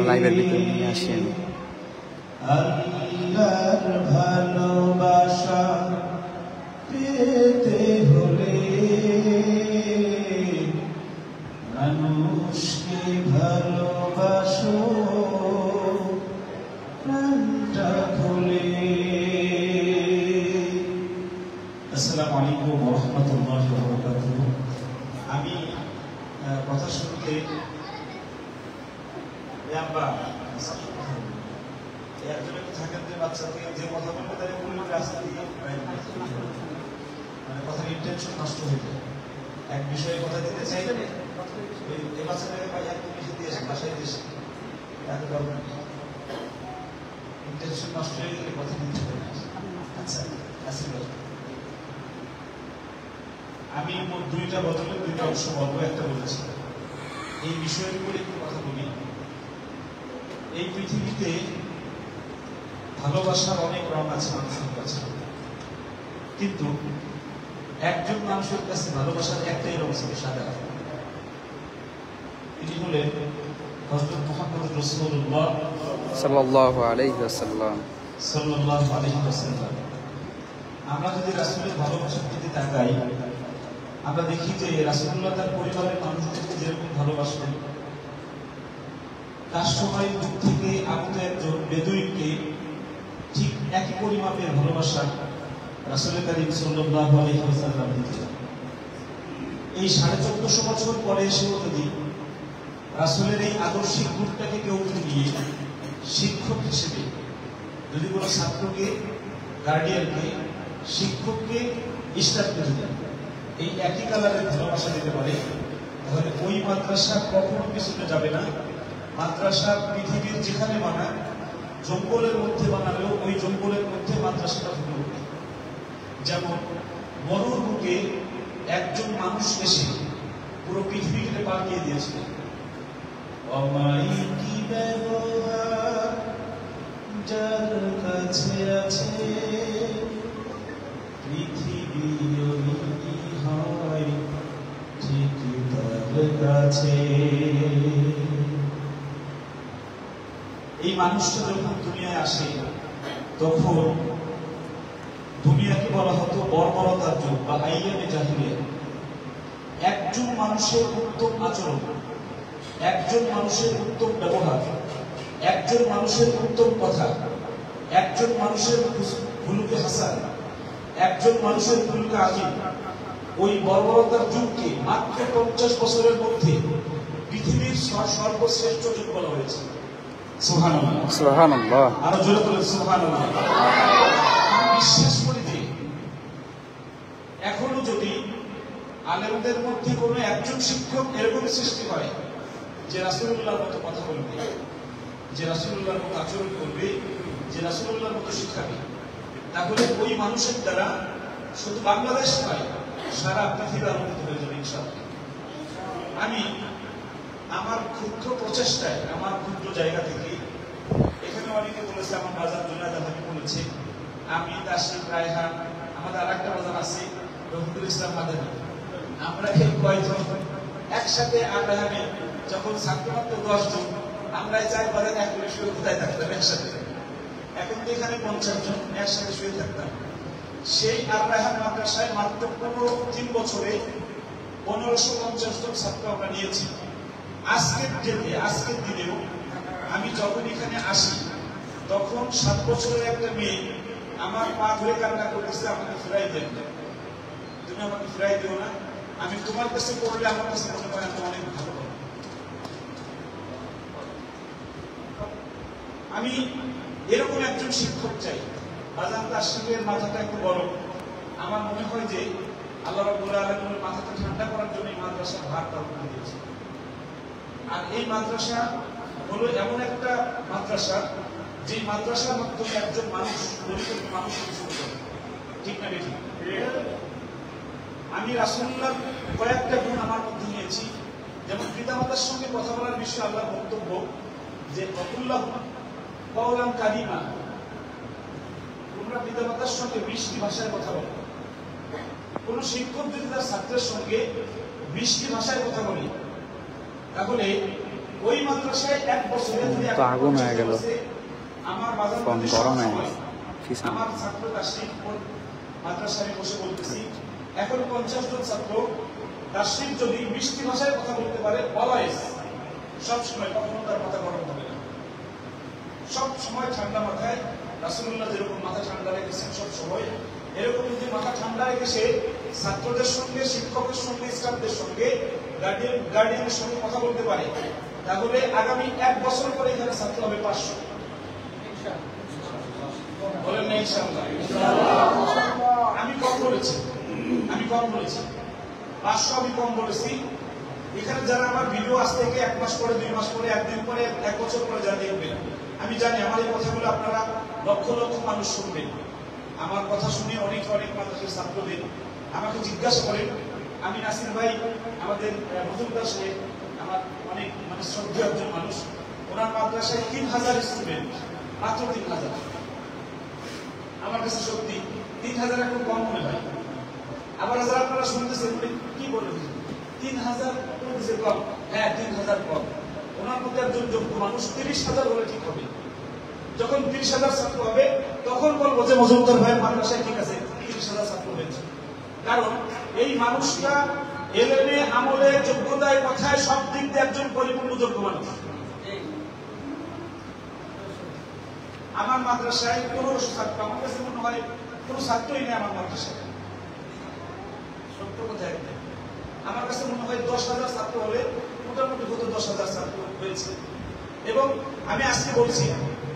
লাইভের ভিতরে নিয়ে আসেন। আল্লাহর ভালোবাসা পেতে হলে মানুষকে ভালোবাসো, প্রাণটা খুলে। আসসালামু আলাইকুম ওয়া রাহমাতুল্লাহি ওয়া বারাকাতুহু। আমি কথা শুনতে একজন থাকেন যে বাচ্চাকে যে কথা বলবে তাদের মূল্য রাস্তা দিয়ে মানে কথার ইন্টেনশন নষ্ট হয়ে যায়। এক বিষয়ে কথা দিতে চাই এই বাচ্চাটাকে একদম বেশি দিয়েছে বাসায় দিয়েছে, এত দরকার নেই, ইন্টেনশন নষ্ট হয়ে গেলে কথা দিতে হবে না। আচ্ছা আমি দুইটা বদলে দুইটা অংশ বলবো, একটা বলেছি এই বিষয়ের উপরে একটু কথা বলি। এই পৃথিবীতে ভালোবাসার অনেক রং আছে মানুষের কাছে, কিন্তু একজন মানুষের কাছে ভালোবাসার একটাই রং ছিল, সাদা। তিনি হলেন হযরত মুহাম্মদ রাসূলুল্লাহ সাল্লাল্লাহু আলাইহি ওয়াসাল্লাম। সাল্লাল্লাহু আলাইহি ওয়াসাল্লাম। আমরা যদি রাসূলের ভালোবাসার দিকে তাকাই, আমরা দেখি যে রাসূলুল্লাহ তার পরিবারের মানুষদেরকে যেরকম ভালোবাসতেন, তার সময় দূর থেকে আগত একজন বেদুইনকে ঠিক একই পরিমাপের ভালোবাসা রাসূল কারীম সাল্লাল্লাহু আলাইহি ওয়াসাল্লাম দিতেন। এই 1450 বছর পরে এসেও যদি রাসূলের এই আদর্শিক গুণটাকে কেউ নিয়ে শিক্ষক হিসেবে যদি কোনো ছাত্রকে, গার্ডিয়ানকে, শিক্ষককে, স্টাফকে যদি এই একই কালারের ভালোবাসা দিতে পারে, তাহলে ওই মাদ্রাসা কখনো পিছনে যাবে না। মাদ্রাসা পৃথিবীর যেখানে বানায়, জঙ্গলের মধ্যে বানালেও ওই জঙ্গলের মধ্যে মাদ্রাসাটা ফুটে উঠবে। যেমন মরুর বুকে একজন মানুষ এসে পুরো পৃথিবীকে পাল্টিয়ে দিয়েছিল। অমায়িকি ব্যবহার যার কাছে আছে, পৃথিবী হয় ঠিক তার কাছে। এই মানুষটা যখন দুনিয়ায় আসে তখন দুনিয়াকে বলা হতো বর্বরতার যুগ বা আইয়ামে জাহিলিয়া। একজন মানুষের উত্তম আচরণ, একজন মানুষের উত্তম ব্যবহার, একজন মানুষের উত্তম কথা, একজন মানুষের খুলুকে হাসান, একজন মানুষের খুলুকে আজিম, ওই বর্বরতার যুগকে মাত্র 50 বছরের মধ্যে পৃথিবীর সর্বশ্রেষ্ঠ যুগ বলা হয়েছে। সুবহানাল্লাহ, সুবহানাল্লাহ। আরো জোরে বলেন সুবহানাল্লাহ। বিশ্বাস করি যে এখনো যদি আলেমদের মধ্যে কোনো একজন শিক্ষক এরকম সৃষ্টি হয় যে রাসূলুল্লাহর মতো কথা বলবে, যে রাসূলুল্লাহর মতো আচরণ করবে, যে রাসূলুল্লাহর মতো শিখাবে, তাহলে ওই মানুষের দ্বারা শুধু বাংলাদেশ নয়, সারা পৃথিবী আলোকিত হয়ে যাবে ইনশাআল্লাহ। আমি আমার ক্ষুদ্র প্রচেষ্টায়, আমার ক্ষুদ্র জায়গা থেকে এখানে অনেকে বলেছে, আমার বাজার জুনায়েদ আলহামি বলেছে, আমি তাশরিফ রায়হান, আমাদের আরেকটা বাজার আছে রফিকুল ইসলাম মাদানী, আমরা এই কয়জন একসাথে আগ্রাহামে যখন ছাত্র মাত্র 10 জন, আমরা 4 বাজারে এক করে শুয়ে কোথায় থাকতাম একসাথে। এখন তো এখানে 50 জন একসাথে শুয়ে থাকতাম। সেই আগ্রাহাম মাদ্রাসায় মাত্র 3 বছরে 1550 জন ছাত্র আমরা নিয়েছি। আজকের দিনেও আমি যখন এখানে আসি তখন 7 বছরের একটা মেয়ে আমার পা ধরে কান্না করতেছে, আমাকে ফিরাই দেন, তুমি আমাকে ফিরাই দিও না, আমি তোমার কাছে পড়লে আমার কাছে মনে হয় আমি অনেক ভালো হবে। আমি এরকম একজন শিক্ষক চাই। বাজান তাশরিফের মাথাটা একটু বড়, আমার মনে হয় যে আল্লাহ রাব্বুল আলামিনের মাথাটা ঠান্ডা করার জন্য এই মাদ্রাসার ভারটা করে দিয়েছে। আর এই মাদ্রাসা হলো এমন একটা মাদ্রাসা যে মাদ্রাসার মাধ্যমে একজন মানুষ গরিব মানুষ শুরু করে, ঠিক না বেঠিক? আমি রাসূলুল্লাহর কয়েকটা গুণ আমার মধ্যে নিয়েছি, যেমন পিতামাতার সঙ্গে কথা বলার বিষয়ে আল্লাহর বক্তব্য যে ওয়াকুল্লাহু কাওলান কারীমা, তোমরা পিতামাতার সঙ্গে মিষ্টি ভাষায় কথা বলো। কোন শিক্ষক যদি তার ছাত্রের সঙ্গে মিষ্টি ভাষায় কথা বলে, তাহলে ওই মাদ্রাসায় 1 বছরে আগুন হয়ে গেল, আমার বাজার আমার ছাত্র তাশরিফ মাদ্রাসায় বসে বলতেছি, এখন 50 জন ছাত্র তাশরিফ যদি মিষ্টি ভাষায় কথা বলতে পারে, অলওয়েজ সব সময়, কখনো তার মাথা গরম হবে না, সব সময় ঠান্ডা মাথায়। রাসূলুল্লাহ যেরকম মাথা ঠান্ডা রেখেছেন সব সময়, এরকম যদি মাথা ঠান্ডা রেখে সে ছাত্রদের সঙ্গে, শিক্ষকের সঙ্গে, স্টাফদের সঙ্গে, গার্ডিয়ানের সঙ্গে কথা বলতে পারে, তাহলে আগামী 1 বছর পরে এখানে ছাত্র হবে 500। বলেন না ইনশাআল্লাহ? আমি কম বলেছি 500, আমি কম বলেছি। এখানে যারা আমার ভিডিও আজ থেকে 1 মাস পরে, 2 মাস পরে, 1 দিন পরে, 1 বছর পরে যারা দেখবেন, আমি জানি আমার এই কথাগুলো আপনারা লক্ষ লক্ষ মানুষ শুনবেন। আমার কথা শুনে অনেক মাদ্রাসার ছাত্রদের আমাকে জিজ্ঞাসা করেন, আমি নাসির ভাই, আমাদের মজুমদার সাহেব আমার অনেক শ্রদ্ধেয় একজন মানুষ, ওনার মাদ্রাসায় 3000 স্টুডেন্ট, মাত্র 3000। আমার কাছে সত্যি 3000 এখন কম মনে হয়। আবার যারা আপনারা শুনতেছেন কি বলবেন, 3000 কম? হ্যাঁ, 3000 কম। ওনার মধ্যে একজন যোগ্য মানুষ 30,000 হলে ঠিক হবে। যখন 30,000 ছাত্র হবে তখন বলবো যে মজুমদার ভাইয়ের মাদ্রাসায় ঠিক আছে 30,000 ছাত্র হয়েছে। কারণ এই মানুষটা এলেমে, আমলে, যোগ্যতায়, কথায় সব দিক দিয়ে একজন পরিপূর্ণ যোগ্য মানুষ। আমার মাদ্রাসায় 1500 ছাত্র, আমার কাছে মনে হয় কোনো ছাত্রই নেই আমার মাদ্রাসায়, সত্য কথা একদম। আমার কাছে মনে হয় 10,000 ছাত্র হলে মোটামুটি হতো 10,000 ছাত্র হয়েছে। এবং আমি আজকে বলছি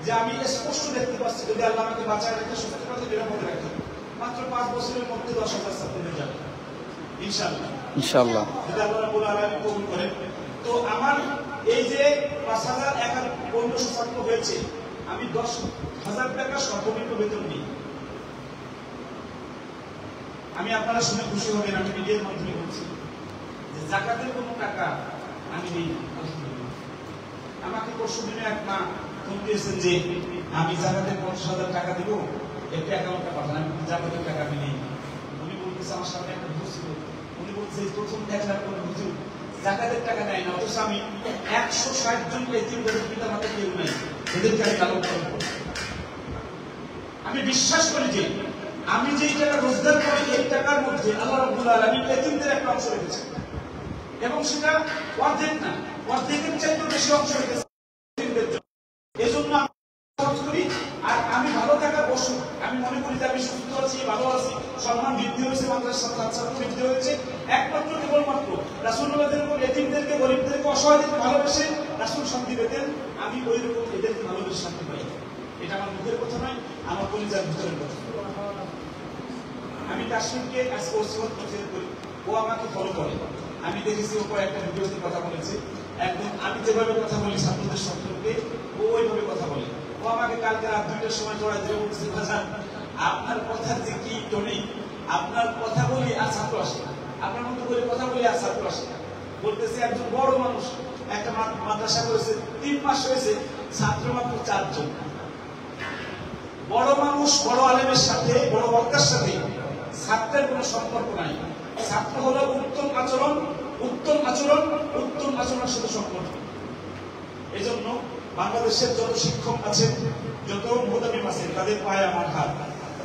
যে আমি স্পষ্ট দেখতে পাচ্ছি, যদি আল্লাহ আমাকে বাঁচায় রেখে সুস্থ পথে নিরাপদে রাখে, মাত্র 5 বছরের মধ্যে 10,000 ছাত্র হয়ে যাবে ইনশাআল্লাহ, যদি আল্লাহ রাব্বুল আলামিন কবুল করেন। তো আমার এই যে 5,115 ছাত্র হয়েছে, আমি 10,000 টাকা সর্বনিম্ন বেতন নিই। আমি আপনারা শুনে খুশি হবেন, আমি মিডিয়ার মাধ্যমে বলছি যে যাকাতের কোনো টাকা আমি নিই না। আমাকে পরশু দিনে এক মা ফোন দিয়েছেন যে আমি যাকাতের 50,000 টাকা দিব, একটা অ্যাকাউন্টে পাঠান। আমি যাকাতের টাকা আমি নিই। উনি বলতেছে, আমার সামনে একটা হুজুর ছিল, উনি বলছে প্রথম দেখলাম কোন হুজুর যাকাতের টাকা নেয় না, অথচ আমি 160 জন এতিমদের পিতা মাতা কেউ নেই, এদেরকে আমি লালন পালন করি। আমি বিশ্বাস করি যে আমি যেই টাকা রোজগার করি, এই টাকার মধ্যে আল্লাহ রাব্বুল আলামিন এতিমদের একটা অংশ রেখেছেন, এবং সেটা অর্ধেক না, অর্ধেকের চাইতে বেশি অংশ রেখেছে এতিমদের জন্য। এই জন্য আমি খরচ করি। আর আমি ভালো থাকার বসু, আমি মনে করি যে আমি সুস্থ আছি, ভালো আছি, সম্মান বৃদ্ধি হয়েছে, মাদ্রাসার ছাত্র বৃদ্ধি হয়েছে একমাত্র কেবলমাত্র রাসূলুল্লাহ যেরকম এতিমদেরকে, গরিবদেরকে, অসহায়দেরকে ভালোবেসে রাসূল শান্তি পেতেন, আমি ওই রকম এদেরকে ভালোবেসে শান্তি পাই। এটা আমার মুখের কথা নয়, আমার কলিজার ভিতরের কথা। আমি তাশরিফকে আজকে ওসিয়ত করি, ও আমাকে ফলো করে। আমি দেখেছি ও কয়েকটা ভিডিওতে কথা বলেছে, একদম আমি যেভাবে কথা বলি ছাত্রদের সম্পর্কে ও ওইভাবে কথা বলে। ও আমাকে কালকে রাত 2টার সময় জড়াই ধরে বলছে, ভাষা আপনার কথার যে কি টনে, আপনার কথা বলি আর ছাত্র আসে না, আপনার মতো করে কথা বলি আর ছাত্র আসে না। বলতেছে একজন বড় মানুষ একটা মাদ্রাসা করেছে, 3 মাস হয়েছে, ছাত্র মাত্র 4 জন। বড় মানুষ বড় আলেমের সাথে বড় বক্তার সাথে ছাত্রের কোনো সম্পর্ক নাই। ছাত্র হলো উত্তম আচরণের সাথে সম্পর্ক। এই জন্য বাংলাদেশের যত শিক্ষক আছেন, যত মুহতামিম আছেন, তাদের পায়ে আমার হাত।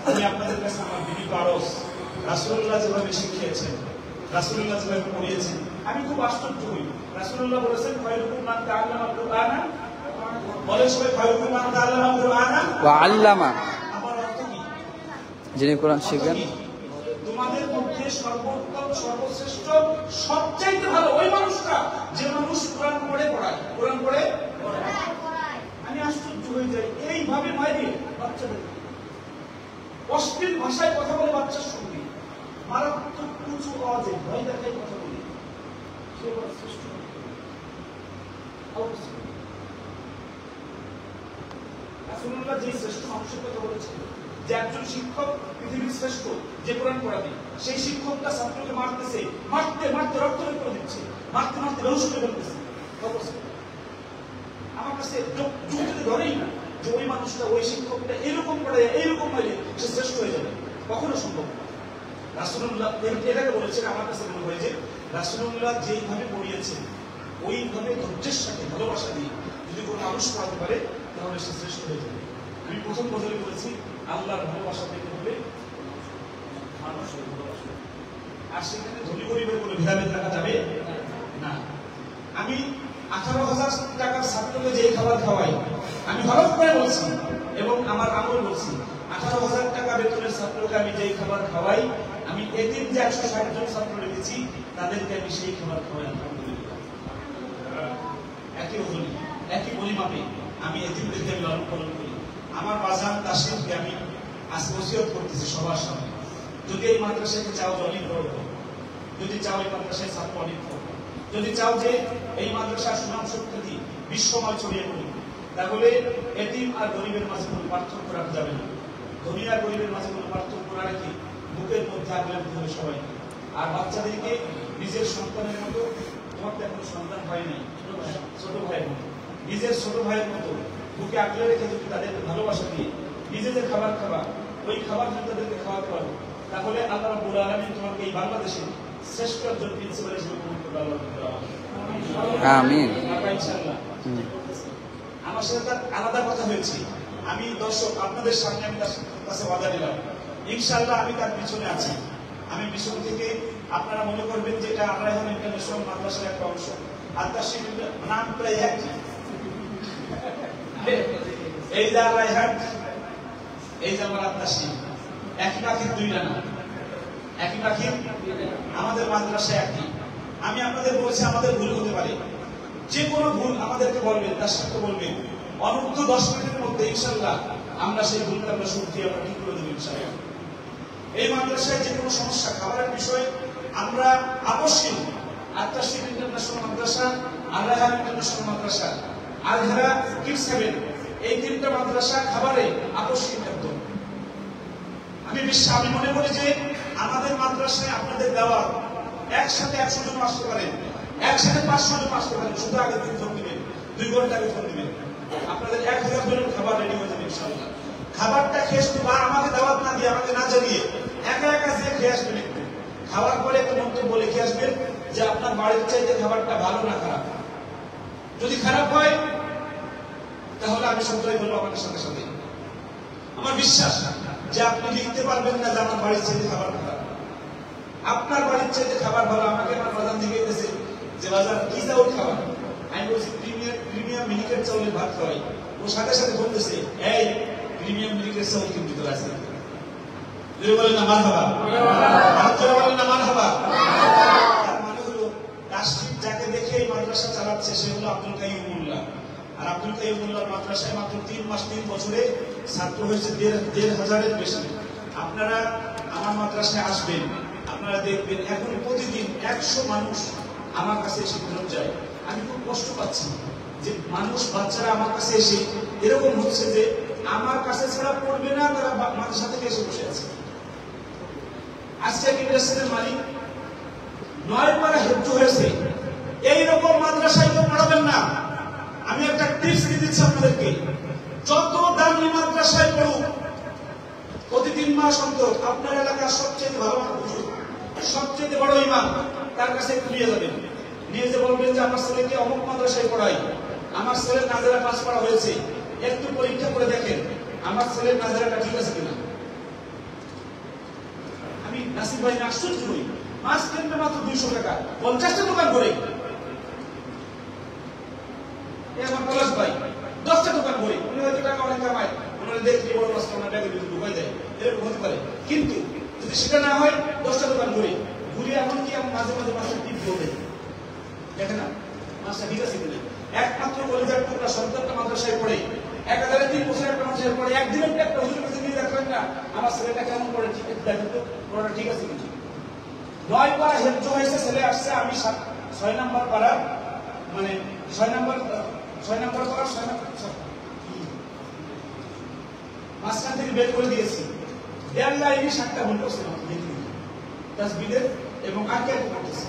আমি আপনাদের কাছে আমার বিনীত আরজ, রাসূলুল্লাহ যেভাবে শিখিয়েছেন, রাসূলুল্লাহ যেভাবে পড়িয়েছেন, আমি খুব আশ্চর্য হই। রাসূলুল্লাহ বলেছেন, খায়রুকুম মান তাআল্লামাল কুরআনা, বলেন সবাই, খায়রুকুম মান তাআল্লামাল কুরআনা ওয়া আল্লামা, আমার অর্থ কি? যিনি কোরআন শিখবেন। তোমাদের মধ্যে সর্বোত্তম, সর্বশ্রেষ্ঠ, সবচাইতে ভালো ওই মানুষটা যে মানুষ কোরআন পড়ে পড়ায়, কোরআন পড়ে পড়ায়। আমি আশ্চর্য হয়ে যাই, এইভাবে মাইরে বাচ্চাদের অশ্লীল ভাষায় কথা বলে বাচ্চার সঙ্গে, মারাত্মক উঁচু আওয়াজে ভয় দেখায় কথা বলে, সে শ্রেষ্ঠ রাসূলুল্লাহ যে শ্রেষ্ঠ মানুষের কথা বলেছেন, যে একজন শিক্ষক পৃথিবীর শ্রেষ্ঠ, যে কোরআন পড়াবে, সেই শিক্ষকটা ছাত্রকে মারতেছে, মারতে মারতে রক্ত বের করে দিচ্ছে, মারতে মারতে বেহুশ করে ফেলতেছে। আমার কাছে যুক্তিতে ধরেই না যে ওই মানুষটা, ওই শিক্ষকটা এরকম পড়ায়, এইরকম মাইলে সে শ্রেষ্ঠ হয়ে যাবে, কখনো সম্ভব না। রাসূলুল্লাহ এটাকে বলেছেন, আমার কাছে মনে হয় যে রাসূলুল্লাহ যেইভাবে পড়িয়েছেন, ওইভাবে ধৈর্যের সাথে ভালোবাসা দিয়ে যদি কোনো মানুষ পড়াতে পারে, তাহলে সে শ্রেষ্ঠ হয়ে যাবে। আমি প্রথম বছরে বলেছি, আল্লাহর ভালোবাসা পেতে হলে মানুষের ভালোবাসা, আর সেখানে ধনী গরিবের কোনো ভেদাভেদ রাখা যাবে না। আমি 18,000 টাকার ছাত্রকে যেই খাবার খাওয়াই, আমি হলফ করে বলছি এবং আমার আমল বলছি, 18,000 টাকা বেতনের ছাত্রকে আমি যেই খাবার খাওয়াই, আমি এদিন যে 160 জন ছাত্র রেখেছি, তাদেরকে আমি সেই খাবার খাওয়াই। আলহামদুলিল্লাহ, একই ওজনে, একই পরিমাপে আমি এদিনদেরকে আমি লালন পালন করি। আমার বাজান তাসিফকে আমি আজ ওসিয়ত করতেছি সবার সামনে, যদি এই মাদ্রাসাকে চাও যে অনেক বড় হোক, যদি চাও এই মাদ্রাসায় ছাত্র অনেক হোক, যদি চাও যে এই মাদ্রাসার সুনাম সুখ্যাতি বিশ্বময় ছড়িয়ে পড়ুক, তাহলে এতিম আর গরিবের মাঝে কোনো পার্থক্য রাখা যাবে না। ধনী আর গরিবের মাঝে কোনো পার্থক্য না রেখে বুকের মধ্যে আগলে নিতে হবে সবাই। আর বাচ্চাদেরকে নিজের সন্তানের মতো, তোমার তো এখনো সন্তান হয় নাই, ছোট ভাইয়ের মতো, নিজের ছোট ভাইয়ের মতো বুকে আগলে রেখে যদি তাদেরকে ভালোবাসা দিয়ে নিজেদের খাবার খাওয়া, ওই খাবার যদি তাদেরকে খাওয়াতে পারো, তাহলে আল্লাহ রাব্বুল আলামিন তোমাকে এই বাংলাদেশে শ্রেষ্ঠ একজন প্রিন্সিপাল হিসেবে গ্রহণ করবে। আমিন, ইনশাআল্লাহ। আমার সাথে তার আলাদা কথা হয়েছে, আমি দর্শক আপনাদের সামনে আমি তার কাছে ওয়াদা দিলাম, ইনশাআল্লাহ আমি তার পিছনে আছি। আমি পিছন থেকে, আপনারা মনে করবেন যে এটা আর-রায়হান ইন্টারন্যাশনাল মাদ্রাসার একটা অংশ, আর তার নাম প্রায় একই। এই যে আর-রায়হান, এই যে আমার আত্মাশী, একই পাখির দুই ডানা, একই পাখির, আমাদের মাদ্রাসা একই। আমি আপনাদের বলছি, আমাদের ভুল হতে পারে, যে কোনো ভুল আমাদেরকে বলবেন, তার সাথে বলবেন, অনূর্ধ্ব 10 মিনিটের মধ্যে ইনশাআল্লাহ আমরা সেই ভুলটা আমরা শুনতে আমরা ঠিক করে দেবো ইনশাআল্লাহ। এই মাদ্রাসায় যে কোনো সমস্যা, খাবারের বিষয়ে আমরা আপসহীন। আত্মাশী ইন্টারন্যাশনাল মাদ্রাসা, আর-রায়হান ইন্টারন্যাশনাল মাদ্রাসা, আল-হেরা কিডস হেভেন, এই তিনটা মাদ্রাসা খাবারে আপসহীন একদম। আমি মনে করি যে আমাদের মাদ্রাসায় আপনাদের দেওয়া একসাথে 100 জন আসতে পারেন, একসাথে 500 জন আসতে পারেন, শুধু আগে দিন ফোন দিবেন, 2 ঘন্টা আগে ফোন দিবেন, আপনাদের 1000 জনের খাবার রেডি হয়ে যাবে ইনশাআল্লাহ। খাবারটা খেয়ে শুধু বা আমাকে দাওয়াত না দিয়ে, আমাকে না জানিয়ে একা একা যে খেয়ে আসবেন, একটু খাওয়ার পরে একটা মন্তব্য লিখে আসবেন যে আপনার বাড়ির চাইতে খাবারটা ভালো না খারাপ। যদি খারাপ হয় তাহলে আমি সত্যই বলবো আমাদের সাথে সাথে, আমার বিশ্বাস যে আপনি লিখতে পারবেন না যে আমার বাড়ির চাইতে খাবার খারাপ। আপনার বাড়ির চাইতে খাবার ভালো। আমাকে আমার প্রধান দিকে গেছে যে বাজার কি চাউল খাবার, আমি বলছি প্রিমিয়াম মিনিকেট চাউলের ভাত খাওয়াই। ও সাথে সাথে বলতেছে, এই প্রিমিয়াম মিনিকেট চাউল কিন্তু তোর আছে, যদি বলেন না মারহাবা, বলেন না মারহাবা। তার মানে হলো রাষ্ট্রিক যাকে দেখে এই মাদ্রাসা চালাচ্ছে সে হলো আব্দুল কাইয়ুম মোল্লা। আর আব্দুল কাইয়ুম মোল্লার মাদ্রাসায় মাত্র 3 মাস 3 বছরে ছাত্র হয়েছে 1,500-এর বেশি। আপনারা আমার মাদ্রাসায় আসবেন, আপনারা দেখবেন এখন প্রতিদিন 100 মানুষ আমার কাছে এসে ফেরত যায়। আমি খুব কষ্ট পাচ্ছি যে মানুষ, বাচ্চারা আমার কাছে এসে এরকম হচ্ছে যে আমার কাছে ছাড়া পড়বে না, তারা মাদ্রাসা থেকে এসে বসে আছে। আজকে ইউনিভার্সিটির মালিক 9 পারা হেফজ হয়েছে, এইরকম মাদ্রাসায় কেউ পড়াবেন না। আমি একটা টিপস দিচ্ছি আপনাদেরকে, যত দামি মাদ্রাসায় পড়ুক প্রতি 3 মাস অন্তর আপনার এলাকার সবচেয়ে ভালো হুজুর, সবচেয়ে বড় ইমাম তার কাছে একটু নিয়ে যাবেন, নিয়ে যে বলবেন যে আমার ছেলেকে অমুক মাদ্রাসায় পড়াই, আমার ছেলের নাজেরা পাস করা হয়েছে, একটু পরীক্ষা করে দেখেন আমার ছেলের নাজেরাটা ঠিক আছে কিনা। আমি নাসির ভাই আশ্চর্য হই, মাস কিনবে মাত্র 200 টাকা, 50টা দোকান করে। আমার পলাশ ভাই 10টা দোকান করে, উনি হয়তো টাকা অনেক কামায়, ওনারা দেখলে বড় মাছটা ওনার ব্যাগের ভিতরে ঢুকাই দেয়, এরকম হতে পারে। কিন্তু যদি সেটা না হয় 10টা দোকান করে ঘুরিয়ে এখন কি মাঝে মাঝে মাছের টিপ বলবে দেখে না মাছটা ঠিক আছে কিনা। একমাত্র কলেজের টুকরা সন্তানটা মাদ্রাসায় পড়ে, 1003 বছর একটা মাদ্রাসায় পড়ে, একদিনের একটা হুজুরের কাছে নিয়ে দেখলেন না আমার ছেলেটা কেমন পড়ে, ঠিক দেখেন তো পড়াটা ঠিক আছে কিনা। 9 পাড়া হেফজ হয়েছে, ছেলে আসছে, আমি 6 নম্বর পাড়ার মানে 6 নম্বর পাড়া 6 নম্বর মাঝখান থেকে বের করে দিয়েছি। 1.5 লাইনে 7টা ভুল করছে তাসবিদের এবং আগে করতেছে।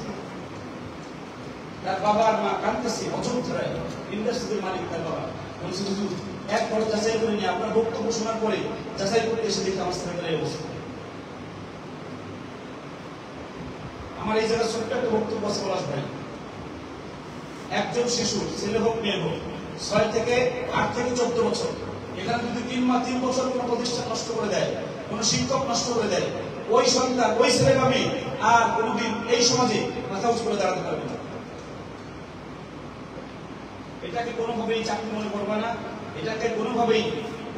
তার বাবা আর মা কাঁদতেছে অযোধ্যায়, ইন্ডাস্ট্রির মালিক তার বাবা বলছে হুজুর এক বড় যাচাই করে নিয়ে আপনার বক্তব্য শোনার পরে যাচাই করতে এসে দেখে আমার ছেলেটার এই অবস্থা। আমার এই জায়গায় ছোট্ট একটা বক্তব্য আছে পলাশ ভাই, একজন শিশু ছেলে হোক মেয়ে হোক 6 থেকে 8 থেকে 14 বছর, এখানে যদি 3 বছর কোনো প্রতিষ্ঠান নষ্ট করে দেয়, কোন শিক্ষক নষ্ট করে দেয়, ওই সন্তান ওই ছেলে বা মেয়ে আর কোনোদিন এই সমাজে মাথা উঁচু করে দাঁড়াতে পারবে না। এটাকে কোনোভাবেই চাকরি মনে করবে না, এটাকে কোনোভাবেই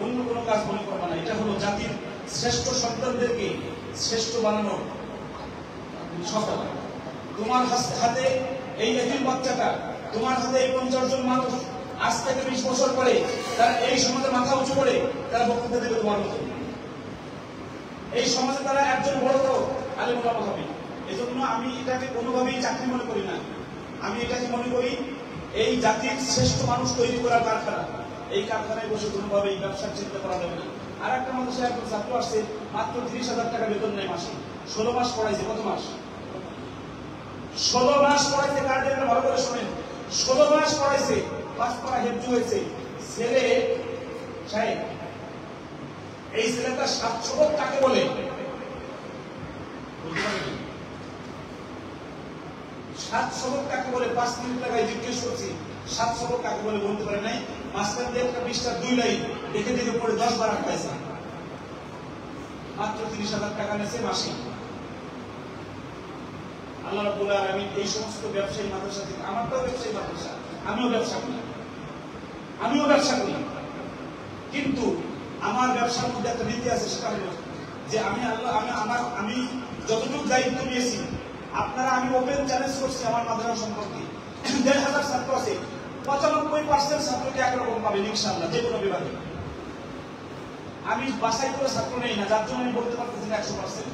অন্য কোনো কাজ মনে করবে না। এটা হলো জাতির শ্রেষ্ঠ সন্তানদেরকে শ্রেষ্ঠ বানানোর সফল। তোমার হাতে এই এতিম বাচ্চাটা, তোমার হাতে এই 50 জন মানুষ আজ থেকে 20 বছর পরে তারা এই সমাজে মাথা উঁচু করে তারা বক্তৃতা দেবে তোমার মতো। এই সমাজে তারা একজন বড় বড় আলেম ওলামা হবে। এজন্য আমি এটাকে কোনোভাবেই চাকরি মনে করি না, আমি এটাকে মনে করি এই জাতির শ্রেষ্ঠ মানুষ তৈরি করার কারখানা। এই কারখানায় বসে কোনোভাবেই ব্যবসার চিন্তা করা যাবে না। আর একটা মানুষের একজন ছাত্র আসছে, মাত্র 30,000 টাকা বেতন নেয় মাসে, 16 মাস পড়াইছে। কত মাস? 16 মাস পড়াইছে। গার্ডিয়ানরা ভালো করে শোনেন, 16 মাস পড়াইছে, 5 পারা হেফজ হয়েছে। ছেলে সাহেব, এই ছেলেটা 7 সবক কাকে বলে? 7 সবক কাকে বলে? 5 মিনিট লাগাই জিজ্ঞেস করছি 7 সবক কাকে বলে বলতে পারে নাই। মাঝখান দিয়ে একটা 20টা 2 লাইন দেখে দেখে পড়ে 10 বার আটকাইছে। মাত্র 30,000 টাকা নেছে মাসে। আল্লাহ রাব্বুল আলামিন এই সমস্ত ব্যবসায়ী মাদ্রাসা থেকে, আমারটাও ব্যবসায়ী মাদ্রাসা, আমিও ব্যবসা করি, কিন্তু আমার ব্যবসার মধ্যে একটা নীতি আছে, সেটা হলো যে আমি যতটুকু দায়িত্ব নিয়েছি, আপনারা আমি ওপেন চ্যালেঞ্জ করছি আমার মাদ্রাসা সম্পর্কে। 1,500 ছাত্র আছে, 95% ছাত্রকে একরকম পাবে ইনশাআল্লাহ, যে কোনো বিভাগে। আমি বাছাই করে ছাত্র নেই না, যার জন্য আমি বলতে পারতেছি 100%।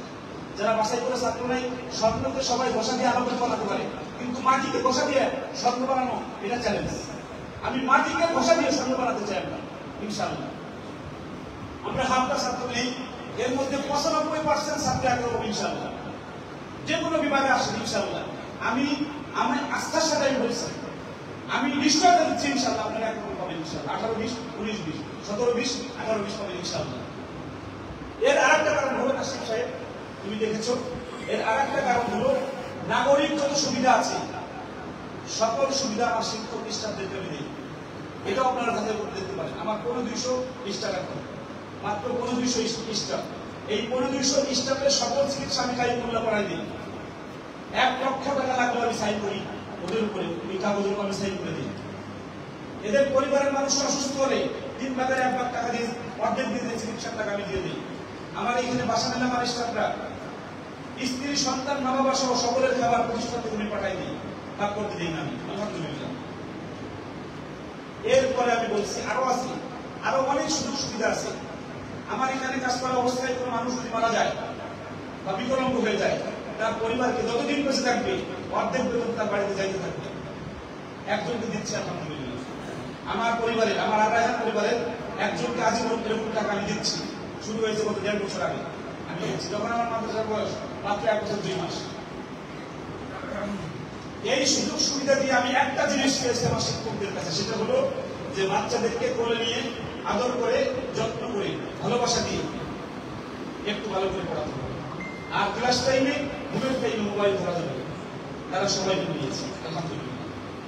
যারা বাছাই করে ছাত্র নেই, স্বপ্নকে সবাই বসা দিয়ে আলোকে বানাতে পারে, কিন্তু মাটিকে বসা দিয়ে স্বপ্ন বানানো এটা চ্যালেঞ্জ। আমি মাটিকে বসা দিয়ে স্বপ্ন বানাতে চাই না ইনশাআল্লাহ। আমরা হাফটা ছাত্র নেই, এর মধ্যে 95% ছাত্র একরকম ইনশাআল্লাহ, যে কোনো বিভাগে আসেন ইনশাআল্লাহ। আমি আস্থার সাথে আমি বলছি, আমি নিশ্চয়তা দিচ্ছি ইনশাআল্লাহ আপনারা একরকম পাবেন ইনশাআল্লাহ। 18, 20, 19, 20, 17, 20, 18, 20 পাবেন ইনশাআল্লাহ। এর আরেকটা কারণ হলো নাসিম সাহেব, তুমি দেখেছো, এর আরেকটা কারণ হলো নাগরিক যত সুবিধা আছে সকল সুবিধা আমার শিক্ষক স্টাফদেরকে আমি দিই। এটা আপনারা যাচাই করে দেখতে পারেন। আমার 200 স্টাফ এখন, মাত্র 200 স্টাফ। এই 200 স্টাফের সকল চিকিৎসা আমি কারিকুল্লাহ করাই দিই। 1 লক্ষ টাকা লাগলে আমি সাইন করি ওদের উপরে, ওই কাগজের উপর আমি সাইন করে দিই। এদের পরিবারের মানুষ অসুস্থ হলে 3 ভাগের 1 ভাগ টাকা দিয়ে অর্ধেক দিয়ে চিকিৎসার টাকা আমি দিয়ে দিই। আমার এখানে বাসা মেলা আমার স্টাফরা স্ত্রী সন্তান মা বাবা সহ সকলের খাবার প্রতিষ্ঠান থেকে আমি পাঠাই দিই, ভাগ করতে দিই না আমি, আলহামদুলিল্লাহ। এরপরে আমি বলছি আরো আছে, আরো অনেক সুযোগ সুবিধা আছে। আমার এখানে কাজ করা অবস্থায় কোনো মানুষ যদি মারা যায় বা বিকলাঙ্গ হয়ে যায়, তার পরিবারকে যতদিন বেঁচে থাকবে অর্ধেক বেতন তার বাড়িতে যাইতে থাকবে। একজনকে দিচ্ছি আলহামদুলিল্লাহ। আমার পরিবারের, আমার আড়াইহাজার পরিবারের একজনকে আজীবন এরকম টাকা আমি দিচ্ছি। শুরু হয়েছে গত 1.5 বছর আগে আমি দিচ্ছি, যখন আমার মাদ্রাসার বয়স মাত্র 1 বছর 2 মাস। এই সুযোগ সুবিধা দিয়ে আমি একটা জিনিস পেয়েছি আমার শিক্ষকদের কাছে, সেটা হলো যে বাচ্চাদেরকে কোলে নিয়ে আদর করে যত্ন করে ভালোবাসা দিয়ে একটু ভালো করে পড়াতে হবে। আর ক্লাস টাইমে ঘুমের টাইমে মোবাইল ধরা যাবে, তারা সবাই মেনে নিয়েছে। আলহামদুলিল্লাহ,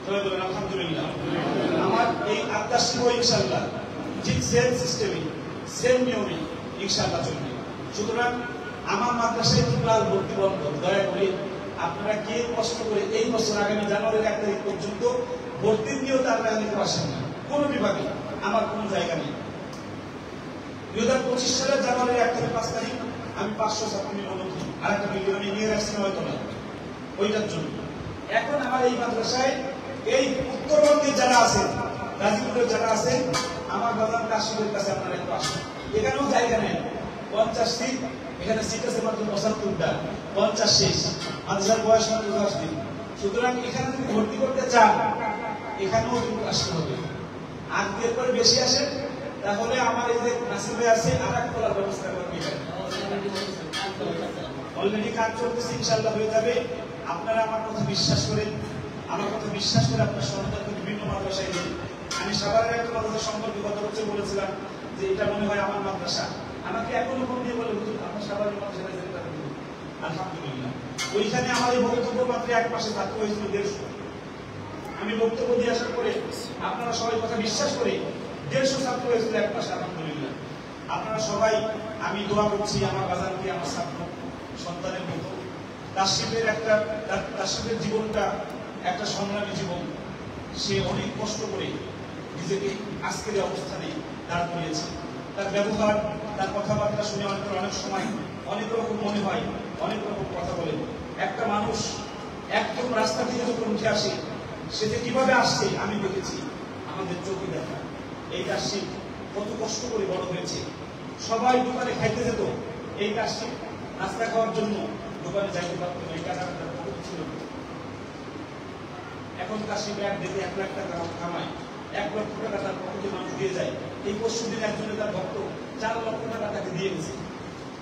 সবাই বলেন আলহামদুলিল্লাহ। আমার এই আত্মার শিব ইনশাআল্লাহ ঠিক সেম সিস্টেমে সেম নিয়মে ইনশাআল্লাহ চলবে। সুতরাং আমার মাদ্রাসায় ক্লাস ভর্তি বন্ধ। দয়া করে আপনারা কে কষ্ট করে এই বছর আগামী জানুয়ারির 1 তারিখ পর্যন্ত ভর্তি নিয়েও তারা নিতে পারছেন না, কোন বিভাগে আমার কোন জায়গা নেই। 2025 সালের জানুয়ারির 1 থেকে 5 তারিখ আমি 500 ছাত্র নিয়ে আরেকটা ভিডিও আমি নিয়ে রাখছি হয়তো না ওইটার জন্য। এখন আমার এই মাদ্রাসায় এই উত্তরবঙ্গে যারা আছেন, গাজীপুরের যারা আছেন, আমার বাজার কাশিমের কাছে আপনারা একটু আসেন। এখানেও জায়গা নেই, 50 সিট, এখানে সিট আছে মাত্র 75টা, 50 শেষ, মাদ্রাসার বয়স মাত্র 10 দিন। সুতরাং এখানে যদি ভর্তি করতে চান এখানেও কিন্তু আসতে হবে। আর এরপরে বেশি আসেন তাহলে আমার এই যে নাসিবে আছে আর এক তোলার ব্যবস্থা করবে, অলরেডি কাজ চলতেছে, ইনশাআল্লাহ হয়ে যাবে। আপনারা আমার কথা বিশ্বাস করেন, আমার কথা বিশ্বাস করে আপনার সন্তানকে বিভিন্ন মাদ্রাসায় দিন। আমি সাভারের একটা মাদ্রাসা সম্পর্কে গত বছর বলেছিলাম যে এটা মনে হয় আমার মাদ্রাসা, আমাকে এখনো ফোন দিয়ে বলে হুজুর আপনার সাভারের মাদ্রাসায় যেতে হবে। আলহামদুলিল্লাহ, ওইখানে আমার এই বক্তব্য মাত্র এক মাসে ছাত্র হয়েছিল 150। আমি বক্তব্য দিয়ে আসার পরে আপনারা সবাই কথা বিশ্বাস করে 150 ছাত্র হয়েছিল এক মাসে। আলহামদুলিল্লাহ, আপনারা সবাই, আমি দোয়া করছি আমার বাজারকে আমার ছাত্র সন্তানের মতো। তাসিফের জীবনটা একটা সংগ্রামী জীবন। সে অনেক কষ্ট করে নিজেকে আজকের অবস্থানে দাঁড় করিয়েছে। তার ব্যবহার, তার কথাবার্তা শুনে অনেক সময় অনেক রকম মনে হয়, অনেক রকম কথা বলে। একটা মানুষ একদম রাস্তা থেকে যখন উঠে আসে, সে যে কিভাবে আসছে আমি দেখেছি, আমাদের চোখে দেখা। এই তাসিফ কত কষ্ট করে বড় হয়েছে। সবাই দোকানে খাইতে যেত, এই তাসিফ নাস্তা খাওয়ার জন্য দোকানে যাইতে পারত না, এই টাকাটা ছিল। এখন তাসিফ এক দিকে 1 লাখ টাকা কামায়, 1 লক্ষ টাকা তার পকেটে মানুষ দিয়ে যায়। এই পরশুদিন একজনের তার ভক্ত 4 লক্ষ টাকা তাকে দিয়ে গেছে।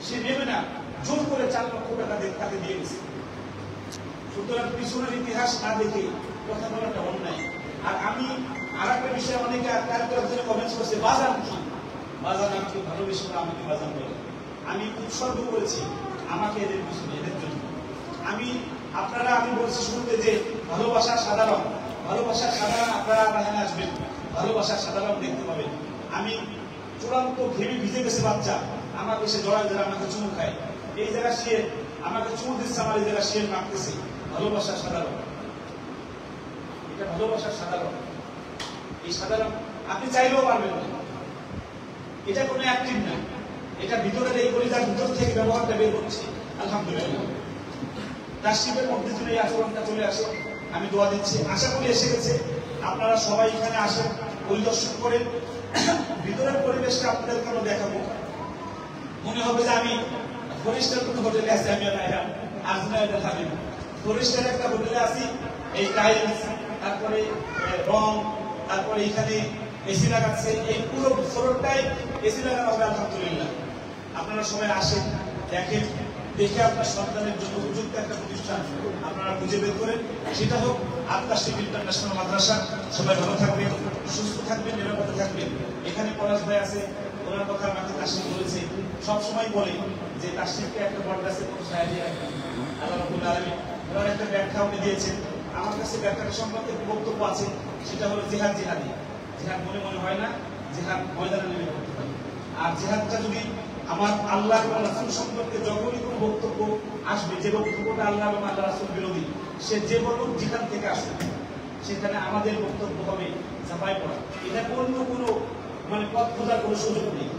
সে নেবে না, জোর করে 4 লক্ষ টাকা তাকে দিয়ে গেছে। সুতরাং পিছনের ইতিহাস না দেখে কথা বলাটা অন্যায়। আর আমি আর একটা বিষয়ে অনেকে কমেন্টস করছে, বাজান কি? বাজান আমাকে ভালোবেসে না, আমাকে বাজান বলে। আমি উৎসর্গ করেছি আমাকে এদের পিছনে, এদের জন্য। আমি বলছি শুরুতে যে ভালোবাসা সাদা রং, ভালোবাসার সাদা রং আপনারা এখানে আসবেন, ভালোবাসার সাদা রং দেখতে পাবেন। আমি চূড়ান্ত ঘেমে ভিজে গেছে বাচ্চা, আমার এসে জড়ায় যারা আমাকে চুমু খায়, এই জায়গা শিয়ে আমাকে চুমু দিচ্ছে, আমার এই জায়গা শিয়ে মারতেছে। ভালোবাসার সাদা রং, এটা ভালোবাসার সাদা রং। এই সাদা রং আপনি চাইলেও পারবেন না, এটা কোনো অ্যাক্টিভ না, এটা ভিতরের এই কলিজার ভিতর থেকে ব্যবহারটা বের করছে। আলহামদুলিল্লাহ, তাসিফের মধ্যে যদি এই আচরণটা চলে আসে, আমি দোয়া দিচ্ছি, আশা করি এসে গেছে। আপনারা সবাই এখানে আসেন, পরিদর্শন করেন, ভিতরের পরিবেশটা আপনাদেরকে আমরা দেখাবো। মনে হবে যে আমি ফরিস্টার কোনো হোটেলে আছি, আমি আজমিরা থাকি ফরিস্টার একটা হোটেলে আছি। এই টাইলস, তারপরে রং, তারপরে এখানে এসি লাগাচ্ছে, এই পুরো ফ্লোরটাই এসি লাগানো হবে। আলহামদুলিল্লাহ, আপনারা সবাই আসেন, দেখেন, দেখে আপনার সন্তানের জন্য উপযুক্ত একটা প্রতিষ্ঠান আপনারা খুঁজে বের করেন। সেটা হোক আত্মাশিক ইন্টারন্যাশনাল মাদ্রাসা। সবাই ভালো থাকবেন, সুস্থ থাকবেন, নিরাপদে থাকবেন। এখানে পলাশ ভাই আছে, ওনার কথা আমাকে তাসিফ বলেছে, সবসময় বলে যে তাসিফকে একটা বটগাছের কোনো ছায়া দিয়ে রাখবেন। আল্লাহ রাব্বুল আলামিন ওনার একটা ব্যাখ্যা উনি দিয়েছেন, আমার কাছে ব্যাখ্যাটা সম্পর্কে বক্তব্য আছে। সেটা হলো জিহাদ, জিহাদি জিহাদ মনে মনে হয় না, জিহাদ ময়দানে নেমে করতে হয়। আর জিহাদটা যদি আমার আল্লাহ এবং রাসূল সম্পর্কে যখনই কোনো বক্তব্য আসবে, যে বক্তব্যটা আল্লাহ এবং আল্লাহ রাসূল বিরোধী, সে যে বলুক যেখান থেকে আসবে, সেখানে আমাদের বক্তব্য হবে ঝাঁপাই পড়া। এটা কোনো মানে পথ খোঁজার কোনো সুযোগ নেই।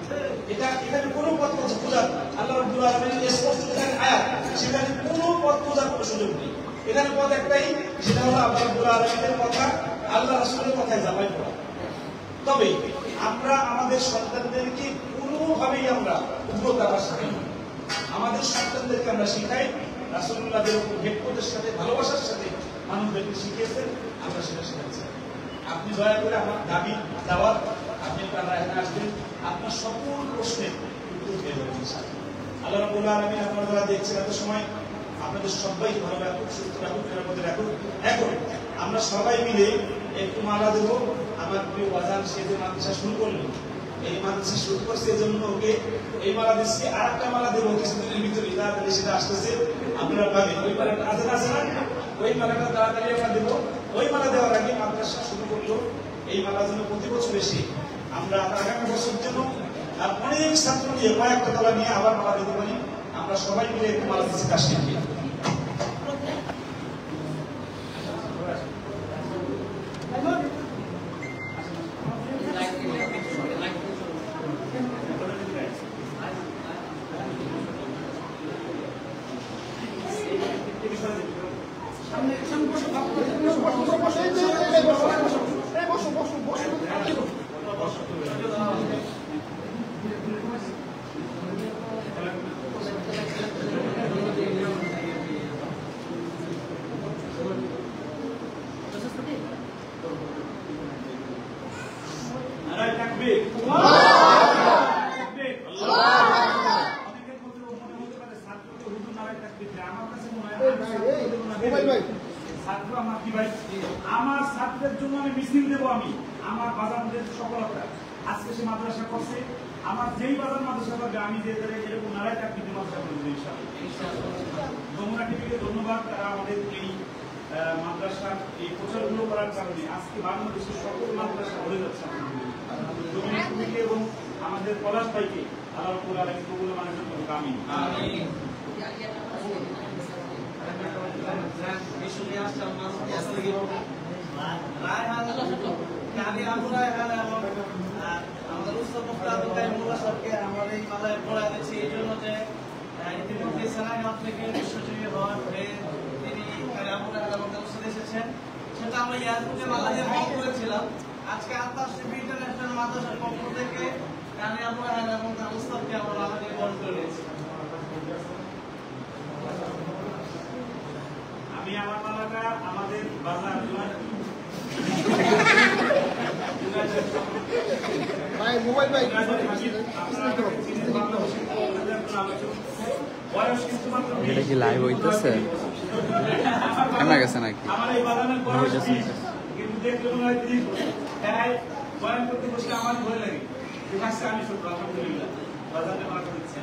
এখানে কোনো পথ খোঁজার, আল্লাহ রাব্বুল আলামিনের স্পষ্ট যেখানে আয়াত, সেখানে কোনো পথ খোঁজার কোনো সুযোগ নেই। এখানে পথ একটাই, সেটা হলো আল্লাহ রাব্বুল আলামিনের কথা, আল্লাহ রাসূলের কথায় ঝাঁপাই পড়া। তবে আমরা আমাদের সন্তানদেরকে কোনোভাবেই আমরা উগ্রতা শিখাই, আমাদের সন্তানদেরকে আমরা শিখাই রাসূলুল্লাহ যেরকম হেকমতের সাথে, ভালোবাসার সাথে মানুষদেরকে শিখিয়েছেন, আমরা সেটা শেখাচ্ছি। আপনি দয়া করে আমার দাবি দাওয়াত, আপনি এখানে আসবেন, আপনার সকল প্রশ্নের উত্তর পেয়ে যাবেন ইনশাআল্লাহ। আল্লাহ রাব্বুল আলামিন আপনারা যারা দেখছেন এত সময়, আপনাদের সবাই ভালো রাখুক, সুস্থ রাখুক, নিরাপদে রাখুক। এখন আমরা সবাই মিলে একটু মালা দেব। আমার প্রিয় ওয়াজান সে যে মাদ্রাসা শুরু করলেন, এই মাদ্রাসা শুরু করছে, এই জন্য ওকে এই মালা দিচ্ছি। আর একটা মালা দেবো কিছুদিনের ভিতরে, তাড়াতাড়ি সেটা আসতেছে, আপনারা পাবেন। ওই মালাটা আছে না, ওই মালাটা তাড়াতাড়ি আমরা দেবো। ওই মালা দেওয়ার আগে মাদ্রাসা শুরু করলো, এই মালা যেন প্রতি বছর এসে আমরা আগামী বছর যেন অনেক ছাত্র নিয়ে কয়েকটা তলা নিয়ে আবার মালা দিতে পারি। আমরা সবাই মিলে একটু মালা দিচ্ছি কাশ্মীরকে। আমার ছাত্রদের জন্য আমি মিছিল দেবো, আমি আমার বাজারদের সফলতা আজকে সে মাদ্রাসা করছে, আমার যেই বাজার মাদ্রাসা করবে আমি যে এরকম নারায় চাকরিতে মাদ্রাসা করবো ইনশাআল্লাহ। যমুনা টিভিকে ধন্যবাদ, তারা আমাদের এই মাদ্রাসার এই প্রচারগুলো করার কারণে আজকে বাংলাদেশের সকল মাদ্রাসা হয়ে যাচ্ছে। যমুনা টিভিকে এবং আমাদের পলাশ ভাইকে আল্লাহ রাব্বুল আলামিন কবুল মঞ্জুর করুন, আমিন। আমাদের উৎসব মুক্ত আব্দুল কাইয়ুম মোল্লা সাহেবকে আমরা এই মালায় পড়া দিচ্ছি এই জন্য যে ইতিমধ্যে সেনাগাঁও থেকে বিশ্বজয়ী হওয়ার হয়ে তিনি আমরা আমাদের উৎসব এসেছেন, সেটা আমরা ইয়ারপুরে মালা দিয়ে বন্ধ করেছিলাম। আজকে আত্মার শিবির ইন্টারন্যাশনাল মাদ্রাসার পক্ষ থেকে কানে আমরা এবং তার উৎসবকে আমরা মালা দিয়ে বন্ধ করে নিয়েছি। আমি আমার মালাটা আমাদের বাজার মোবাইল ভাই এটা কি লাইভ হইতেছে? কেমন গেছে নাকি? আমার এই বাগানের কিন্তু দেখলে মনে হয় বয়ান করতে বসলে আমার ভয় লাগে। আজকে আমি ছোট আলহামদুলিল্লাহ বাজারে মালা দিচ্ছি।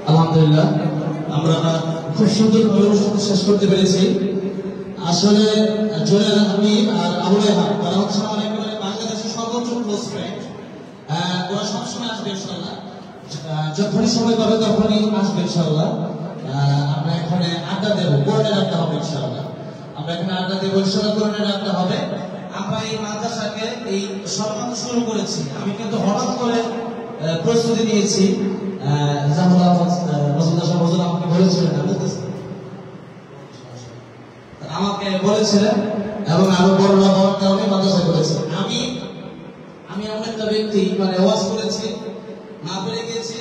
আলহামদুলিল্লাহ আমরা খুব সুন্দরভাবে অনুষ্ঠানটি শেষ করতে পেরেছি। আসলে জুনেদ হামিদ আর আবু রেহান তারা হচ্ছে আমার একেবারে বাংলাদেশের সর্বোচ্চ ক্লোজ ফ্রেন্ড। ওরা সবসময় আসবে ইনশাআল্লাহ, যখনই সময় পাবে তখনই আসবে ইনশাআল্লাহ। আমরা এখানে আড্ডা দেবো, কোরআনের আড্ডা হবে ইনশাআল্লাহ। আমরা এখানে আড্ডা দেবো ইনশাআল্লাহ, কোরআনের আড্ডা হবে। আমরা এই মাদ্রাসাকে এই সম্মান শুরু করেছি, আমি কিন্তু হঠাৎ করে প্রস্তুতি নিয়েছি। আমাকে বলেছিলেন এবং আরো বড়রা হওয়ার কারণে মাদ্রাসা করেছে। আমি এমন একটা ব্যক্তি, মানে ওয়াজ করেছি, না পেরে গিয়েছি,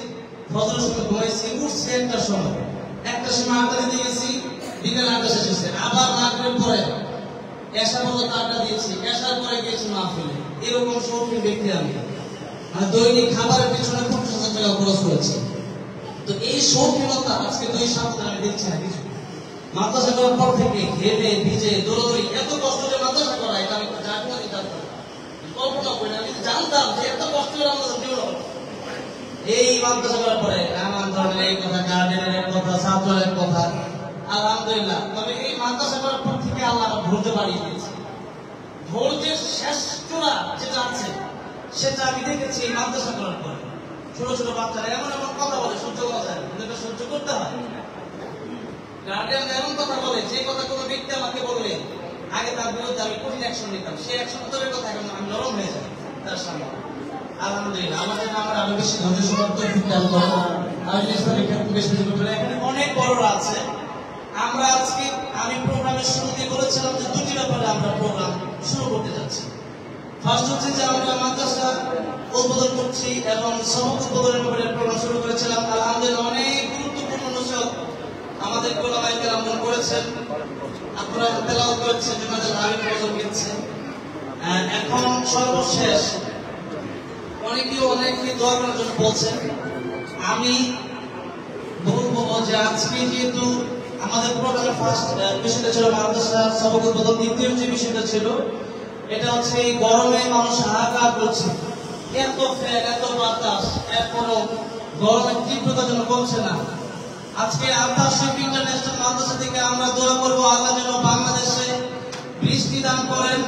ফজরের সময় ঘুমাইছি, উঠছি একটা সময় আড্ডা দিতে গেছি, বিকেল আড্ডা শেষ হয়েছে, আবার মাগরিবের পরে এশা পর্যন্ত আড্ডা দিয়েছি, এশার পরে গিয়েছি মাহফিলে। এরকম শৌখিন ব্যক্তি আমি, মানে দৈনিক খাবারের পিছনে 50,000 টাকা খরচ করেছি। তো এই শৌখিনতা আজকে 2 সপ্তাহ আমি দেখছি না কিছু। মাদ্রাসা করার পর থেকে ঘেমে ভিজে দৌড়দৌড়ি, এত কষ্ট যে মাদ্রাসা করা, এটা আমি কল্পনা করি না। আমি জানতাম যে এত কষ্ট করে মাদ্রাসা কেউ হবে। এই মাদ্রাসা করার পরে নানান ধরনের এই কথা, গার্ডেনের কথা, ছাত্রের কথা, আলহামদুলিল্লাহ। তবে এই মাদ্রাসা করার পর থেকে আল্লাহ ধৈর্য বাড়িয়ে দিয়েছে। ধৈর্যের শেষ চূড়া যেটা আছে সেটা আমি দেখেছি এই মাদ্রাসা করার পরে। ছোট ছোট বাচ্চারা এমন এমন কথা বলে সহ্য করা যায়, কিন্তু এটা সহ্য করতে হয়। গার্ডিয়ান এমন কথা বলে, যে কথা কোনো ব্যক্তি আমাকে বললে আগে তার বিরুদ্ধে আমি কঠিন অ্যাকশন নিতাম, সেই অ্যাকশন উত্তরের কথা এখন আমি নরম হয়ে যাই তার সামনে। আলহামদুলিল্লাহ আমার জন্য আমার আরো বেশি ধৈর্য সমাপ্ত এখানে অনেক বড়রা আছে। আমরা আজকে আমি প্রোগ্রামের শুরুতে বলেছিলাম যে দুটি ব্যাপারে আমরা প্রোগ্রাম শুরু করতে যাচ্ছি। ফার্স্ট হচ্ছে যে আমরা মাদ্রাসা উদ্বোধন করছি এবং সবক উদ্বোধনের ব্যাপারে প্রোগ্রাম শুরু করেছিলাম। আলহামদুলিল্লাহ অনেক গুরুত্বপূর্ণ নসিহত আমাদের কোলামায়ে কেরাম করেছেন, আপনারা তেলাওয়াত করেছেন, জানাজার আমিন প্রযোগ দিচ্ছে। এখন সর্বশেষ অনেকে দোয়া করার জন্য বলছেন। আমি বলবো যে আজকে যেহেতু আমাদের প্রোগ্রামের ফার্স্ট বিষয়টা ছিল মাদ্রাসা সবক উদ্বোধন, দ্বিতীয় যে বিষয়টা ছিল এটা হচ্ছে এই গরমে মানুষ হাহাকার করছে, এত ফ্যান এত বাতাস, এরপরও গরমের তীব্রতা যেন কমছে না। আজকে আত্মার শিল্পী ইন্টারন্যাশনাল মাদ্রাসা থেকে আমরা দোয়া করবো আল্লাহ যেন বাংলাদেশে বৃষ্টি দান করেন,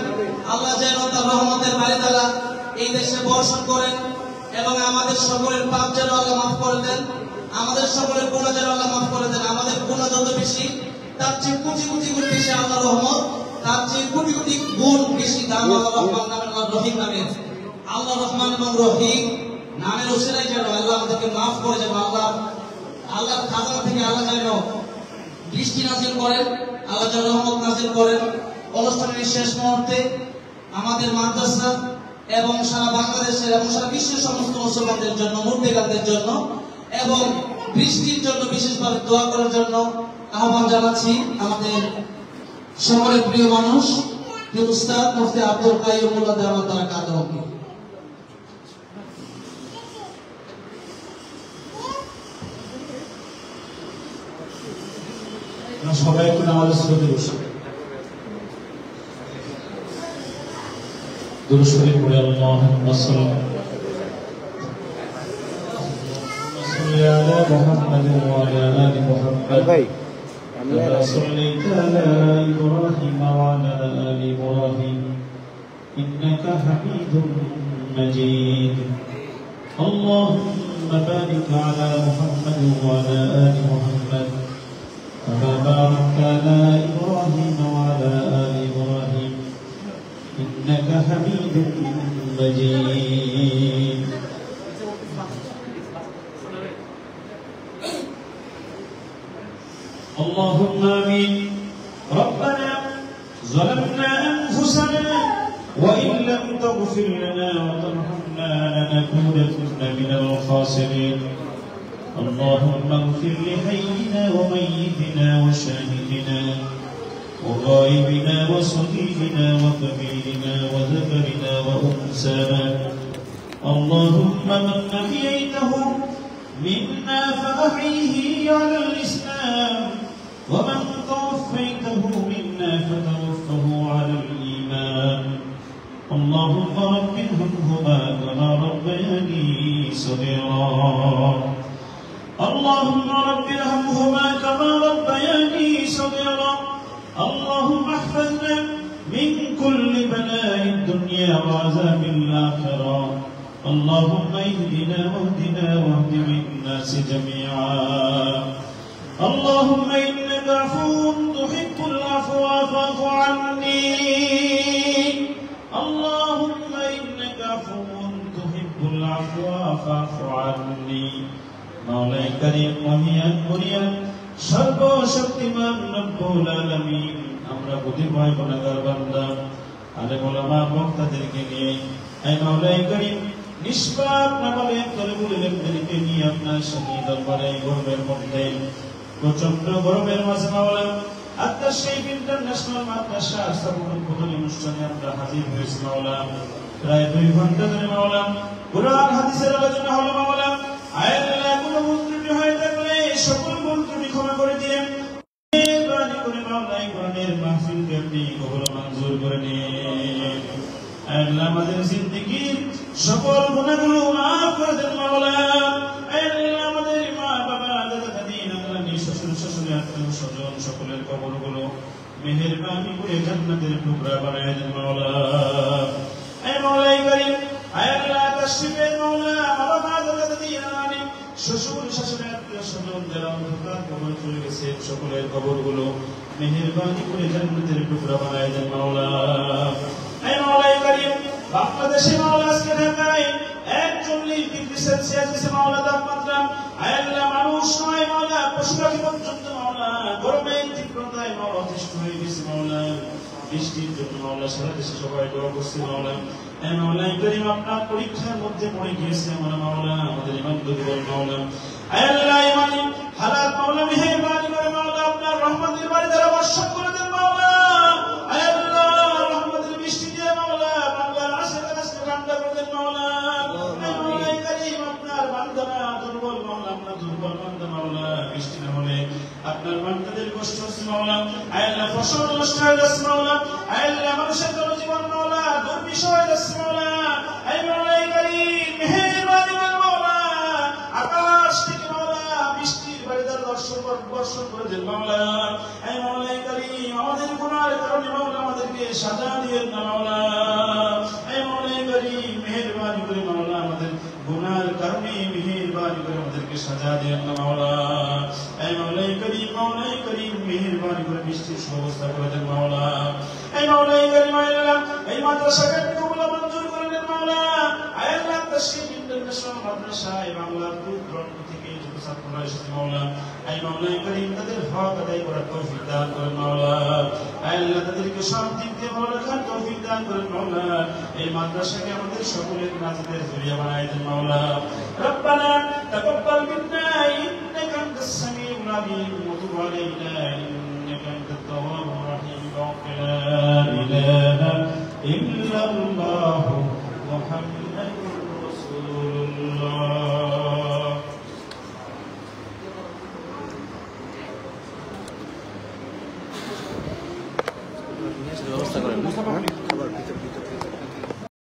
আল্লাহ যেন তার রহমতের বারিধারা এই দেশে বর্ষণ করেন এবং আমাদের সকলের পাপ যেন আল্লাহ মাফ করে দেন, আমাদের সকলের গুনাহ যেন আল্লাহ মাফ করে দেন। আমাদের গুনাহ যত বেশি তার চেয়ে কোটি কোটি গুণ বেশি আল্লাহ রহমত, তার চেয়ে কোটি কোটি গুণ বেশি দাম আল্লাহ রহমান নামের রহিম নামের। আল্লাহ রহমান এবং রহিম নামের ওসিলায় যেন আল্লাহ আমাদেরকে মাফ করে, যেন আল্লাহর খাজানা থেকে আল্লাহ যেন বৃষ্টি নাজিল করেন, আল্লাহ যেন রহমত নাজিল করেন। অনুষ্ঠানের শেষ মুহূর্তে আমাদের মাদ্রাসা এবং সারা বাংলাদেশের এবং সারা বিশ্বের সমস্ত মুসলমানদের জন্য, মুর্তেগাদের জন্য এবং বৃষ্টির জন্য বিশেষভাবে দোয়া করার জন্য আহ্বান জানাচ্ছি আমাদের সকলের প্রিয় মানুষ প্রিয় উস্তাদ মুফতি আব্দুল কাইয়ুমুল্লাহ দাওয়াত বারাকাতুহু। সবাই একটু আমাদের শ্রদ্ধে বসে দুরূদ শরীফ পড়ে আল্লাহুম্মা সাল্লি আলা মুহাম্মাদ ওয়া আলা আলি মুহাম্মাদ ভাই كما صليت على إبراهيم وعلى آل إبراهيم إنك حميد مجيد اللهم بارك على محمد وعلى آل محمد كما باركت على إبراهيم وعلى آل إبراهيم إنك حميد مجيد اللهم آمين ربنا ظلمنا أنفسنا وإن لم تغفر لنا وترحمنا لنكونن من الخاسرين اللهم اغفر لحينا وميتنا وشاهدنا وغائبنا وصغيرنا وكبيرنا وذكرنا وأنثانا اللهم من أحييته منا فأحيه على الإسلام ومن توفيته منا فتوفه على الإيمان اللهم رب ارحمهما كما ربياني صغيرا اللهم رب ارحمهما كما ربياني صغيرا اللهم احفظنا من كل بلاء الدنيا وعذاب الآخرة اللهم اهدنا واهدنا واهد الناس جميعا اللهم إنك عفو تحب العفو فاعف عني اللهم إنك عفو تحب العفو فاعف عني مولاي كريم মহিয়ান মরিয়ান সর্বশক্তিমান রব্বুল আলামিন আমরা প্রতিভয় গুনাহগার বান্দা আলেম ওলামা বক্তাদেরকে নিয়ে এই মাওলাই করিম নিষ্পাপ নামালে তরবুল ইলমদেরকে নিয়ে আপনার সামনে দরবারে গর্বের মধ্যে প্রচন্ড গরমের মাঝে মাওলা আত্মা শরীফ ইন্টারন্যাশনাল মাদ্রাসা স্থাপন উদ্বোধনী অনুষ্ঠানে আমরা হাজির হয়েছি মাওলা প্রায় 2 ঘন্টা ধরে মাওলা কুরআন হাদিসের আলোচনা হলো মাওলা আল্লাহ কোনো ভুল ত্রুটি হয়ে থাকলে সকল ভুল ত্রুটি ক্ষমা করে দিন মেহেরবানি করে মাওলা এই কোরআনের মাহফিলকে আপনি কবুল মঞ্জুর করে নিন আল্লাহ আমাদের জিন্দেগীর সকল গুনাহগুলো মাফ করে দেন মাওলা আল্লাহ আমাদের মা বাবা দাদা দাদি নানা নানি শ্বশুর শাশুড়ি আত্মীয় স্বজন সকলের কবরগুলো মেহেরবানি করে জান্নাতের টুকরা বানায় দেন মাওলা। এ মাওলাই করিম, আয় আল্লাহ তাশরিফের মাওলা, বাবা দাদা দিয়া আমিন, শ্বশুর শাশুড়ি আত্মীয় স্বজন যারা অন্ধকার কবর চলে গেছে সকলের কবরগুলো মেহেরবানি করে জান্নাতের টুকরা বানায় দেন মাওলা। এ মাওলাই করিম, বাংলাদেশে মাওলা আজকে ঢাকায় 41 ডিগ্রি সেলসিয়াস মাওলা তাপমাত্রা, আয় আল্লাহ মানুষ নয় মাওলা, পশু পাখি পর্যন্ত মাওলা গরমের তীব্রতায় মাওলা অতিষ্ঠ হয়ে গেছে মাওলা। বৃষ্টির জন্য মাওলা সারা দেশে সবাই দোয়া করছে মাওলা। এ মাওলাই করিম, আপনার পরীক্ষার মধ্যে পড়ে গিয়েছে আমরা মাওলা, আমাদের ইমান দুর্বল মাওলা। আয় আল্লাহ ইমানি হালাত মাওলা মেহেরবানি করে মাওলা আপনার রহমতের বাড়ি দ্বারা বর্ষণ করে দেন মাওলা। আয় আল্লাহ রহমতের বৃষ্টি দিয়ে মাওলা বাংলার আশেপাশে ঠান্ডা করে দেন মাওলা। আয় মাওলাই করিম, আপনার বান্দারা দুর্বল মাওলা, আপনার দুর্বল বান্দা মাওলা, বৃষ্টি না হলে আপনার বান্দাদের কষ্ট হচ্ছে মাওলা। আয় আল্লাহ ফসল নষ্ট হয়ে যাচ্ছে মাওলা। আয় আল্লাহ মানুষের জনজীবন মাওলা দুর্বিষহ হয়ে যাচ্ছে মাওলা। আয় মাওলাই করিম মেহেরবানি করে মাওলা আকাশ থেকে মাওলা বৃষ্টির বারিদার বর্ষণ করে দেন মাওলা। আয় মাওলাই করিম, আমাদের গুনাহের কারণে মাওলা আমাদেরকে সাজা দিয়েন না মাওলা। আয় মাওলাই করিম মেহেরবানি করে মাওলা আমাদের গুনাহের কারণে মেহেরবানি করে আমাদেরকে সাজা দিয়েন না মাওলা। আয় মাওলাই করিম মেহেরবানি করে বৃষ্টির ব্যবস্থা করে দেন মাওলা। আয় মাওলাই করিম, আল্লাহ এই মাদ্রাসাকে কবুল মঞ্জুর করে দেন মাওলা। আয় আল্লাহ তাশরিফ ইন্টারন্যাশনাল মাদ্রাসা এই বাংলার দূর দূরান্ত থেকে যত ছাত্ররা এসেছে মাওলা, আয় মাওলাই করিম তাদের হক আদায় করার তৌফিক দান করেন মাওলা। আয় আল্লাহ তাদেরকে সব দিক দিয়ে ভালো রাখার তৌফিক দান করেন মাওলা। এই মাদ্রাসাকে আমাদের সকলের নাজাতের জরিয়া বানায় দেন মাওলা। রব্বানা তাকাব্বাল মিন্না ইন্নাকা আনতাস সামিউল আলিম ওয়া তুব আলাইনা ইন্নাকা আনতাত তাওয়াবুর রহিম ওয়া লা ইলাহা ইল্লাল্লাহ মুহাম্মাদুর রাসূলুল্লাহ। ব্যবস্থা করেন।